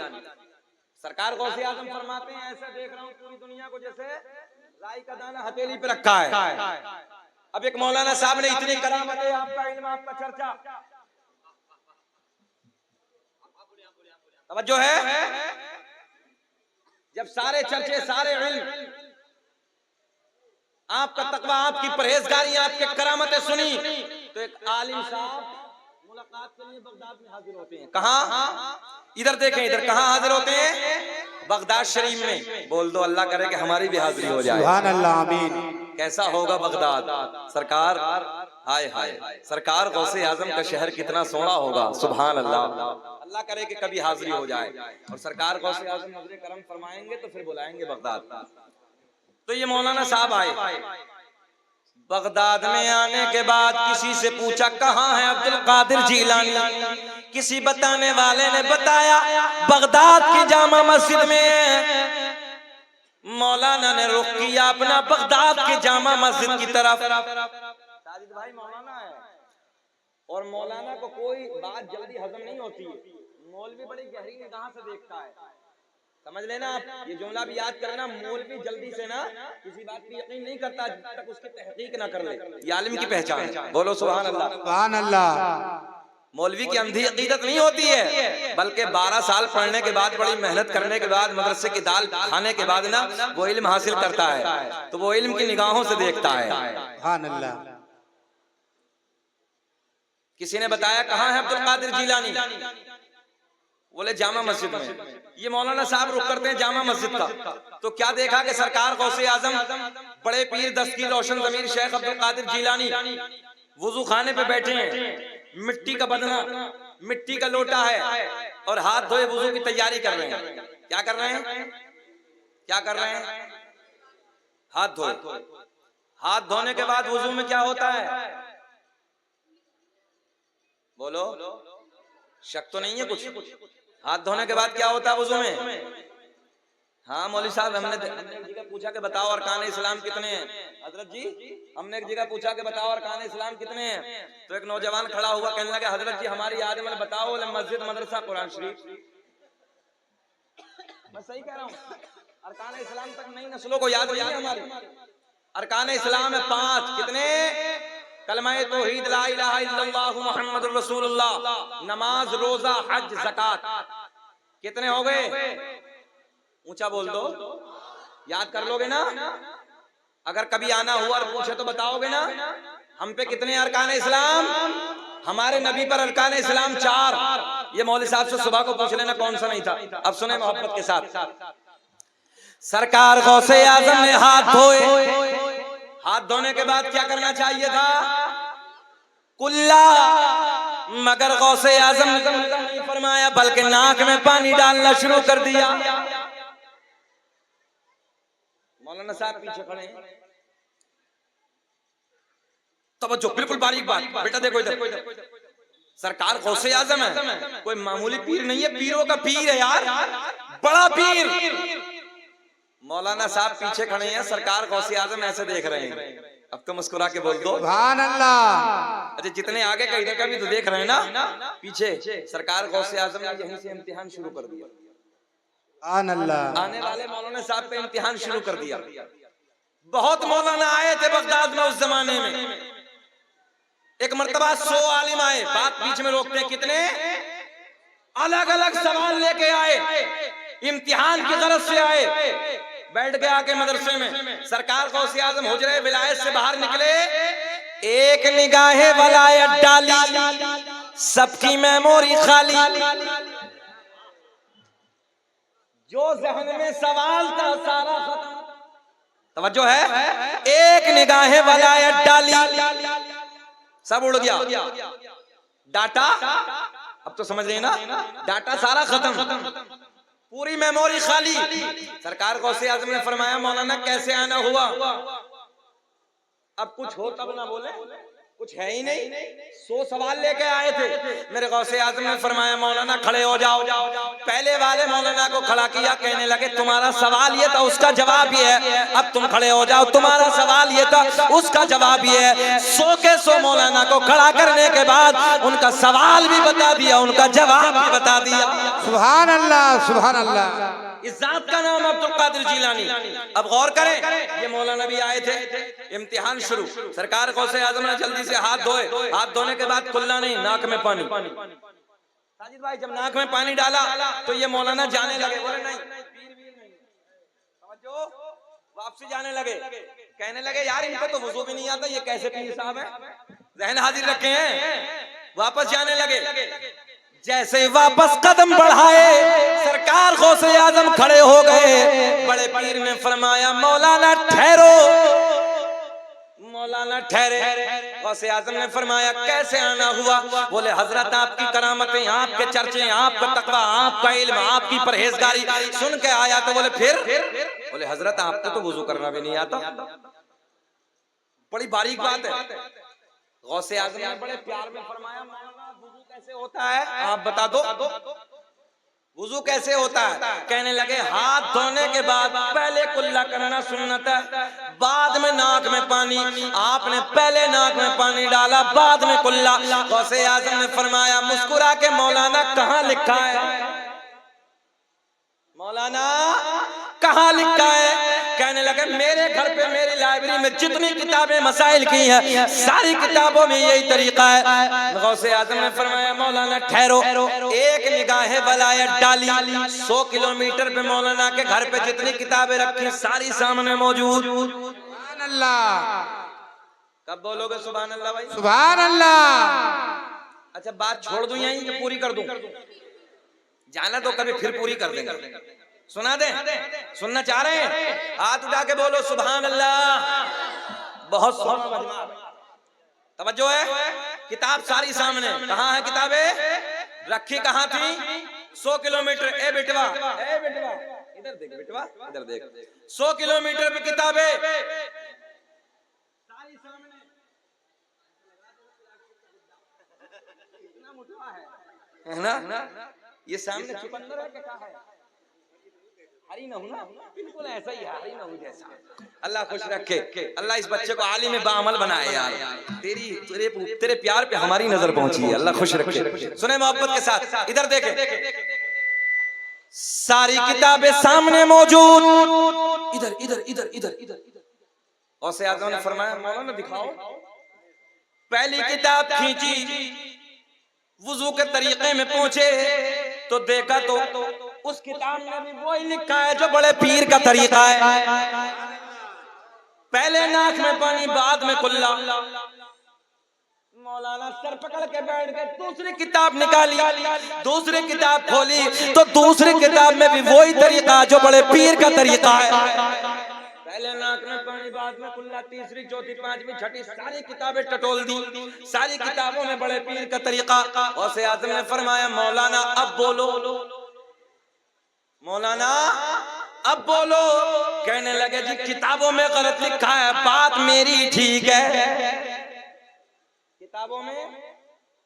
सरकार गौसे आजम फरमाते हैं, ऐसा देख रहा हूँ पूरी दुनिया को जैसे राई का दाना हथेली पे रखा है। अब एक मौलाना साहब ने इतनी करामतें, आपका इल्म, आपका चर्चा, तवज्जो है, जब सारे चर्चे, सारे इल्म, आपका तकवा, आपकी परहेजगारी, आपके करामतें सुनी, तो एक आलिम साहब मुलाकात के लिए बगदाद में हाजिर होते हैं। कहाँ? इधर देखें, इधर कहाँ हाजिर होते हैं? बगदाद शरीफ में। बोल दो अल्लाह करे कि हमारी भी हाजिरी हो जाए। सुभान अल्लाह, आमीन। कैसा होगा बगदाद? सरकार, हाय हाय, सरकार गौसे आजम का शहर कितना सोना होगा। सुभान अल्लाह, अल्लाह करे कि कभी हाजिरी हो जाए और सरकार गौसे आजम नजरे करम फरमाएंगे तो फिर बुलाएंगे बगदाद। तो ये मौलाना साहब आए बगदाद में। आने के बाद किसी से पूछा कहाँ है अब्दुल कादिर जीलानी? किसी बताने वाले ने बताया बगदाद की जामा मस्जिद में। मौलाना ने रुख किया अपना बगदाद के जामा मस्जिद की तरफ। साजिद भाई मौलाना है और मौलाना को कोई बात जल्दी हजम नहीं होती है। मौलवी बड़ी गहरी निगाह से देखता है, समझ लेना आप। ये जुमला भी याद करना, मौलवी जल्दी से ना किसी बात पे यकीन नहीं करता जब तक उसकी तहकीक ना कर ले। ये आलिम की पहचान है। बोलो सुभान अल्लाह, सुभान अल्लाह। मौलवी की अंधी अकीदत नहीं होती है, बल्कि 12 साल पढ़ने के बाद, बड़ी मेहनत करने के बाद, मदरसे की दाल खाने के बाद ना वो इल्म हासिल करता है, तो वो इल्म की निगाहों से देखता है। सुभान अल्लाह। किसी ने बताया कहाँ है अब्दुल कादिर जीलानी? बोले जामा मस्जिद में। ये मौलाना साहब रुक करते हैं जामा मस्जिद का, तो क्या देखा कि सरकार गौसे आजम बड़े पीर दस्तगीर रोशन ज़मीर शेख अब्दुल कादिर जीलानी वुजू खाने पे बैठे हैं। मिट्टी का बदना, मिट्टी का लोटा है और हाथ धोए वुजू की तैयारी कर रहे हैं। क्या कर रहे हैं? क्या कर रहे हैं? हाथ धोए। हाथ धोने के बाद वुजू में क्या होता है? बोलो, शक तो नहीं है कुछ? हाथ धोने के बाद क्या होता है वुजू में? हाँ मौलवी साहब, हमने एक जगह पूछा कि बताओ अरकान इस्लाम कितने हैं। हजरत जी, हमने एक जगह पूछा कि बताओ अरकान इस्लाम कितने हैं, तो एक नौजवान खड़ा हुआ कहने लगा हजरत जी हमारी याद है, बताओ मस्जिद, मदरसा, कुरान शरीफ। मैं सही कह रहा हूँ, अरकान इस्लाम तक नई नस्लों को याद नहीं है हमारी। अरकान इस्लाम है 5। कितने? कलमा तौहीद, ला इलाहा इल्लल्लाह मुहम्मदुर रसूलुल्लाह, नमाज, रोजा, हज, ज़कात। कितने हो गए? ऊंचा बोल दो, याद कर लोगे ना? अगर कभी आना हुआ और पूछे तो बताओगे ना? हम पे कितने अरकान इस्लाम? हमारे नबी पर अरकान इस्लाम 4। ये मौलवी साहब से सुबह को पूछ लेना कौन सा नहीं था। अब सुने मोहब्बत के साथ, सरकार गौसे आजम ने हाथ धोए। हाथ धोने के बाद क्या करना चाहिए था? कुल्ला, मगर गौसे आजम नहीं फरमाया, बल्कि नाक में पानी डालना शुरू कर दिया। मौलाना साहब पीछे खड़े हैं, तवज्जो, बिल्कुल बारीक बात। बेटा देखो इधर, सरकार गौसे आजम है, कोई मामूली पीर नहीं है, पीरों का पीर है यार, बड़ा पीर। मौलाना साहब पीछे खड़े हैं, सरकार गौसे आजम ऐसे देख रहे हैं। अब तो मुस्कुरा के बोल दो सुभान अल्लाह। अच्छा, जितने आगे का इधर का भी तो देख रहे हैं ना पीछे। सरकार गौसे आजम ने यहीं से इम्तिहान शुरू कर दिया। सुभान अल्लाह। आने वाले मौलाना साहब पे इम्तिहान शुरू कर दिया। बहुत मौलाना आए थे बगदाद में उस जमाने में। एक मर्तबा 100 आलिम आए, बात बीच में रोकते हैं। कितने? अलग अलग सवाल लेके आए, इम्तिहान की गरज से आए। बैठ गए आके मदरसे में। सरकार गौसे आजम हुजरे विलायत से बाहर निकले, एक निगाहे वलायत डाली, सबकी मेमोरी खाली। जो जहन में सवाल था सारा खत्म। तवज्जो है, एक निगाहे वलायत डाली, सब उड़ गया डाटा। अब तो समझ रहे हैं ना, डाटा सारा खत्म, पूरी मेमोरी खाली। सरकार गौसे आजम ने फरमाया मौलाना कैसे आना हुआ? अब कुछ हो तब ना बोले, कुछ है ही नहीं। 100 सवाल लेके आए थे। मेरे गौसे आजम ने फरमाया मौलाना खड़े हो जाओ। पहले वाले मौलाना को खड़ा किया, कहने लगे तुम्हारा सवाल ये था, उसका जवाब ये है। अब तुम खड़े हो जाओ, तुम्हारा सवाल ये था, उसका जवाब ये है। 100 के 100 मौलाना को खड़ा करने के बाद उनका सवाल भी बता दिया, उनका जवाब भी बता दिया। सुभान अल्लाह, सुभान अल्लाह। इस जात का नाम अब्दुल कादिर जीलानी। अब गौर करें, ये मौलाना भी आए थे, इम्तिहान शुरू। सरकार गौसे आजम ने जल्दी से हाथ धोए। हाथ धोने के बाद कुल्ला नहीं, नाक में पानी। साजिद भाई जब नाक में पानी डाला तो ये मौलाना जाने लगे, बोले नहीं समझो, वापसी जाने लगे। कहने लगे यार इनको तो वुजू भी नहीं आता, ये कैसे पीर साहब है? जहन हाजिर रखे हैं। वापस जाने लगे। जैसे वापस कदम बढ़ाए, सरकार गौसे आजम खड़े हो गए। बड़े पीर ने फरमाया मौलाना ठहरो, मौलाना ठहरे। गौसे आजम ने फरमाया कैसे आना हुआ? बोले हजरत आपकी करामतें, आपके चर्चे, आपका तकवा, आपका इल्म, आपकी परहेजगारी सुन के आया। तो बोले फिर? बोले हजरत आपको तो वुजू करना भी नहीं आता। बड़ी बारीक बात है। गौसे आजम ने बड़े प्यार में फरमाया मौलाना वुजू कैसे होता है आप बता दो, वुजू कैसे होता है? कहने लगे हाथ धोने के बाद पहले कुल्ला करना सुन्नत है, बाद में नाक में पानी। आपने पहले नाक में पानी डाला, बाद में कुल्ला। गौसे आजम ने फरमाया मुस्कुरा के मौलाना कहाँ लिखा है? मौलाना कहाँ लिखा है? कहने लगे मेरे घर पे मेरी लाइब्रेरी में जितनी किताबें मसाइल की हैं सारी किताबों में यही तरीका है। गौसे आजम ने फरमाया मौलाना ठहरो, एक निगाहे वलायत डाली। 100 किलोमीटर पे मौलाना के घर पे जितनी किताबें रखी सारी सामने मौजूद। सुभान अल्लाह। कब बोलोगे सुभान अल्लाह भाई? सुभान अल्लाह। अच्छा बात छोड़ दूं यहीं कि पूरी कर दूं? जाना तो कभी फिर पूरी कर देंगे। सुना दे? सुनना चाह रहे हैं? हाथ उठा के बोलो सुभान अल्लाह। बहुत सोना मजमा, तवज्जो है। किताब सारी सामने। कहाँ है किताबें? रखी कहाँ थी? 100 किलोमीटर। ए बेटवा, ए बेटवा इधर देख, बेटवा इधर देख। 100 किलोमीटर पे किताबें सारी सामने। है ना? ये सामने चुकंदर है क्या है? हरी ना हूं ना, बिल्कुल ऐसा ही है, हरी ना हूं जैसा। अल्लाह खुश रखे, अल्लाह इस बच्चे को आलिम बाअमल बनाए यार। तेरे प्यार पे हमारी नजर पहुंची है, अल्लाह खुश रखे। सुने मोहब्बत के साथ, इधर देखें सारी किताबें सामने मौजूद। इधर इधर इधर इधर इधर। गौसे आजम ने फरमाया मौलाना दिखाओ। पहली किताब खींची, वुजू के तरीके में पहुंचे तो देखा तो उस किताब में भी वही लिखा है जो बड़े पीर का तरीका है। पहले नाक में पानी, बाद में कुल्ला। मौलाना सर पकड़ के बैठ गए, दूसरी किताब निकाली, दूसरी किताब खोली तो दूसरी किताब में भी वही तरीका जो बड़े पीर का तरीका है। पहले नाक में पानी, बाद में कुल्ला, तीसरी, चौथी, पांचवी, छठी सारी किताबें टटोल दी। सारी किताबों में बड़े पीर का तरीका। गौसे आजम ने फरमाया मौलाना अब बोलो, मौलाना अब बोलो। कहने लगे जी किताबों में गलत लिखा है, बात मेरी ठीक है। किताबों में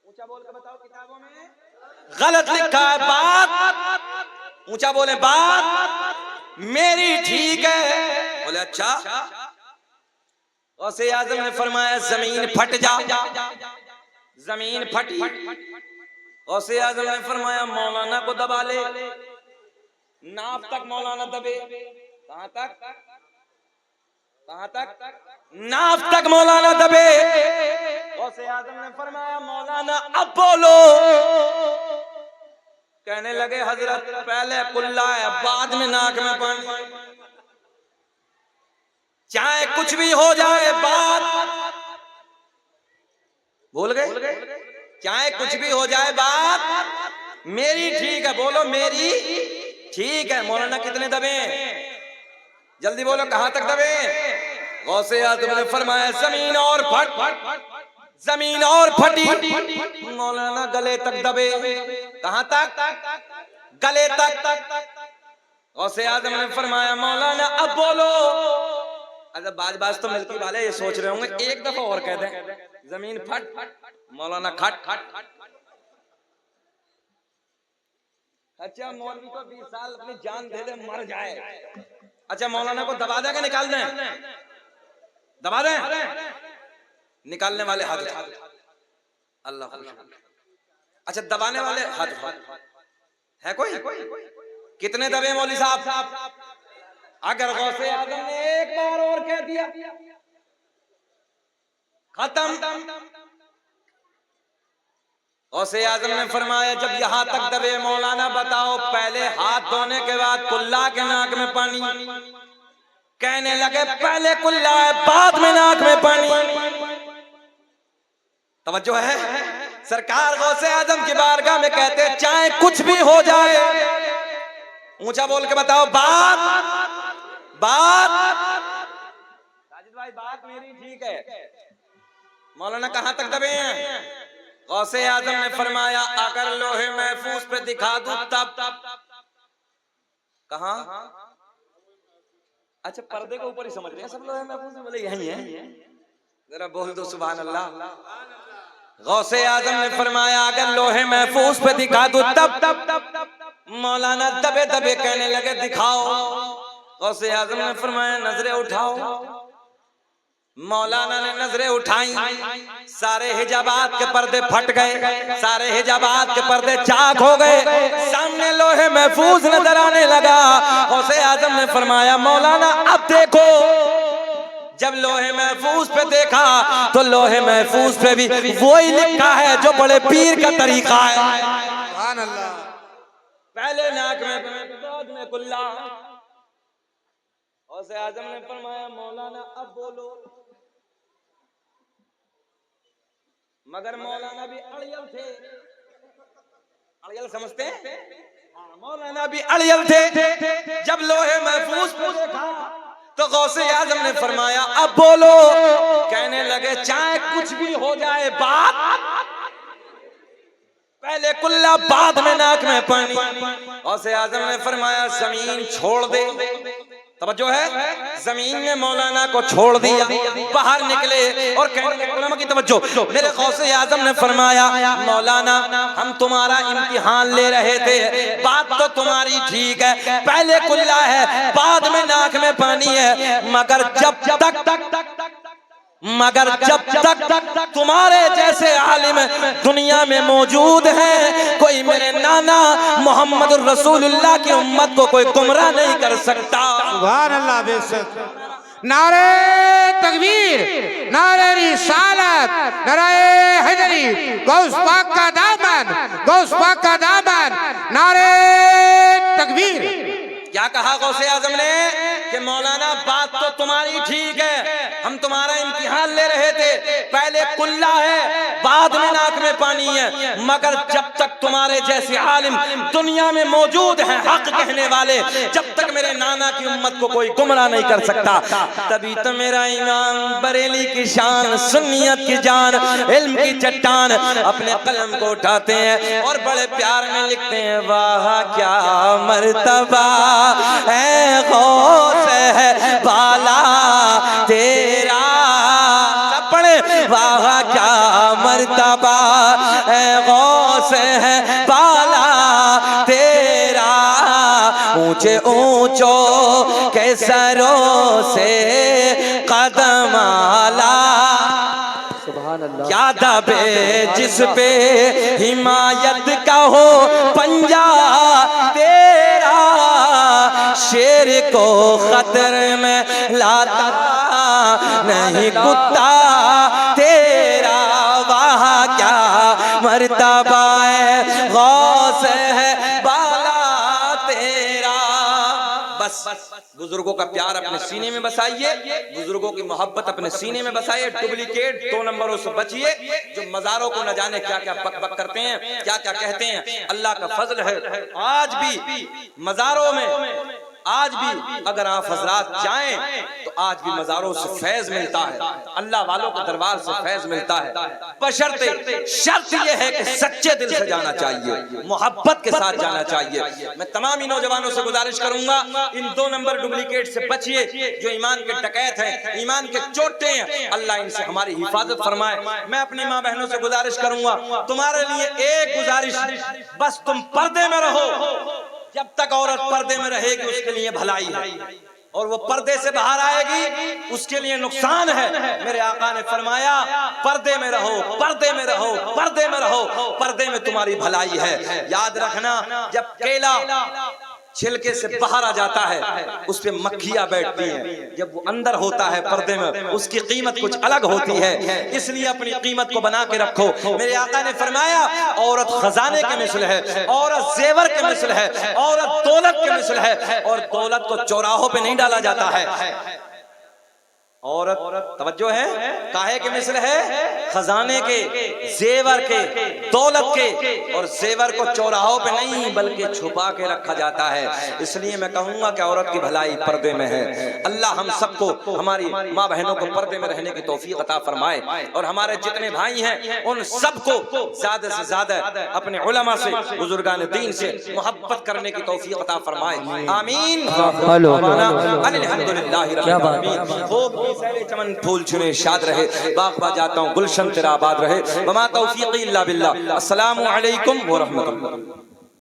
ऊंचा बोल के बताओ, किताबों में गलत लिखा है, बात ऊंचा बोले, बात मेरी ठीक है। बोले अच्छा। गौसे आजम ने फरमाया जमीन फट जा। जमीन फटी। गौसे आजम ने फरमाया मौलाना को दबा ले। नाफ तक मौलाना दबे। कहां तक? कहां तक? नाफ तक मौलाना दबे। गौसे आजम ने फरमाया मौलाना अब बोलो। कहने लगे हजरत पहले कुल्ला है, बाद में नाक में पानी। चाहे कुछ भी हो जाए बात, बोल गए, चाहे कुछ भी हो जाए बात मेरी ठीक है। बोलो मेरी ठीक है। मौलाना कितने दबे? जल्दी बोलो कहां तक दबे? गौसे आजम ने फरमाया जमीन और फट, जमीन और फटी, मौलाना गले तक दबे। कहां तक? गले तक। गौसे आजम ने फरमाया मौलाना अब बोलो। अगर बाज तो मिल्की वाले ये सोच रहे होंगे एक दफा और कह दें, जमीन फट, मौलाना खट। अच्छा मौलवी को 20 साल अपनी जान दे दे मर जाए। अच्छा मौलाना को दबा दें कि निकाल दें? दबा दें। निकालने वाले हाथ उठा, अल्लाह खुश। अच्छा दबाने वाले हाथ है कोई? कितने दबे मौलवी साहब? अगर गौसे आजम ने एक बार और कह दिया खत्म। गौसे आजम ने फरमाया जब यहां तक दबे मौलाना बताओ पहले हाथ धोने के बाद कुल्ला के नाक में पानी, कहने लगे पहले कुल्ला है बाद में नाक में पानी। तवज्जो है? सरकार गौसे आजम की बारगाह में कहते चाहे कुछ भी हो जाए, ऊंचा बोल के बताओ बात साजिद भाई बात मेरी ठीक है। मौलाना कहां तक दबे हैं? गौसे आजम ने फरमाया अगर लोहे महफूज पे दिखा दूं तब। कहां? अच्छा पर्दे के ऊपर ही समझ रहे हैं सब लोहे महफूज में, बोले यही है। जरा बोल दो सुभान अल्लाह। गौसे आजम ने फरमाया अगर लोहे महफूज पे दिखा दूं तब। मौलाना दबे दबे कहने लगे दिखाओ। गौसे आजम ने फरमाया नजरें उठाओ। मौलाना ने नजरें उठाई, सारे हिजाबात के पर्दे फट गए, सारे हिजाबात के पर्दे चाक हो गए, सामने लोहे महफूज नजर आने लगा। गौसे आजम ने फरमाया मौलाना अब देखो। जब लोहे महफूज पे देखा तो लोहे महफूज पे भी वही लिखा है जो बड़े पीर का तरीका है। सुभान अल्लाह। पहले नाक में बाद में कुल्ला। गौसे आजम ने फरमाया मौलाना अब बोलो। मगर मौलाना भी अड़ियल थे। अड़ियल समझते हैं? मौलाना भी अड़ियल थे। जब लोहे महफूज को देखा तो गौसे आजम ने फरमाया अब बोलो। कहने लगे चाहे कुछ भी हो जाए बात, पहले कुल्ला बाद में नाक में पानी। गौसे आजम ने फरमाया जमीन छोड़ दे। तवज्जो है? जमीन ने मौलाना को छोड़ दिया, बाहर निकले और कहने लगे उलमा की तवज्जो, मेरे गौसे आजम ने फरमाया मौलाना हम तुम्हारा इम्तिहान ले रहे थे, बात तो तुम्हारी ठीक है, पहले कुल्ला है बाद में नाक में पानी है, मगर जब तक तुम्हारे जैसे आलिम दुनिया में मौजूद हैं, कोई मेरे नाना मोहम्मद रसूलुल्लाह की उम्मत को कोई गुमराह नहीं कर सकता। सुभान अल्लाह। बेशक नारे तकबीर, नारे रिसालत, नारे हैदरी, गौस पाक का दामन, गौस पाक का दामन, नारे तकबीर। क्या कहा गौसे आजम ने कि मौलाना बात तो तुम्हारी ठीक है, हम तुम्हारा इम्तिहान ले रहे थे, पहले कुल्ला है बाद में नाक में पानी है, मगर जब तक तुम्हारे जैसे आलिम दुनिया में मौजूद हैं हक कहने वाले, जब तक मेरे नाना की उम्मत को कोई गुमराह नहीं कर सकता। तभी तो मेरा इमाम बरेली की शान, सुन्नियत की जान, इल्म की चट्टान अपने कलम को उठाते हैं और बड़े प्यार में लिखते हैं वाह क्या मर्तबा है गौस है बाला तेरा। सब पढ़े वाह क्या मर्तबा है गौस है बाला तेरा, ऊंचे ऊंचों के सरों से कदम आला। क्या दबे जिस पे हिमायत का हो पंजा तेरा, शेर को खतरे में लाता नहीं कुत्ता तेरा। वाह क्या मर्तबा है गौस है बाला तेरा। बस बुजुर्गों का प्यार अपने सीने में बसाइए, बुजुर्गों की मोहब्बत अपने सीने में बसाइए, डुप्लीकेट 2 नंबरों से बचिए जो मजारों को न जाने क्या क्या बक बक करते हैं, क्या क्या कहते हैं। अल्लाह का फजल है आज भी मजारों में आज भी अगर आप हजरात जाएं तो आज भी मज़ारों से फैज मिलता है, अल्लाह वालों के दरबार से फैज मिलता है, बशर्ते शर्त यह है कि सच्चे दिल से जाना चाहिए, मोहब्बत के साथ जाना चाहिए। मैं तमाम ही नौजवानों से गुजारिश करूंगा, इन 2 नंबर डुप्लीकेट से बचिए, जो ईमान के डकैत हैं, ईमान के चोटे हैं, अल्लाह इनसे हमारी हिफाजत फरमाए। मैं अपनी माँ बहनों से गुजारिश करूंगा, तुम्हारे लिए एक गुजारिश, बस तुम पर्दे में रहो। जब तक औरत पर्दे में रहेगी उसके लिए भलाई है, और वो पर्दे से बाहर आएगी उसके लिए नुकसान है। मेरे आका ने फरमाया पर्दे में रहो, पर्दे में रहो, पर्दे में रहो, पर्दे में तुम्हारी भलाई है। याद रखना, जब केला छिलके से बाहर आ जाता है उस पे मक्खियां बैठती हैं, जब वो अंदर होता है पर्दे में उसकी कीमत कुछ अलग होती है, इसलिए अपनी कीमत को बना के रखो। मेरे आका ने फरमाया औरत खजाने के मिसल है, औरत जेवर के मिसल है, औरत दौलत के मिसल है, और दौलत को चौराहों पे नहीं डाला जाता है। औरत तवज्जो है, काहे के मिसल है? खजाने के, जेवर के, दौलत के, और जेवर को चौराहों पे नहीं बल्कि छुपा के रखा जाता है। इसलिए मैं कहूंगा कि औरत की भलाई पर्दे में है। अल्लाह हम सबको, हमारी माँ बहनों को पर्दे में रहने की तौफीक अता फरमाए, और हमारे जितने भाई हैं उन सबको ज्यादा से ज्यादा अपने उलमा से, बुजुर्गान दीन से मोहब्बत करने की तौफीक अता फरमाए। आमीन। अल्हम्दुलिल्लाह रब्बिल आलमीन। चमन फूल चुने शाद रहे, बागबा जाता हूँ गुलशन तेरा आबाद रहे। वमा तौफीक़ी इल्ला बिल्लाह। अस्सलामु अलैकुम व रहमतुल्लाह।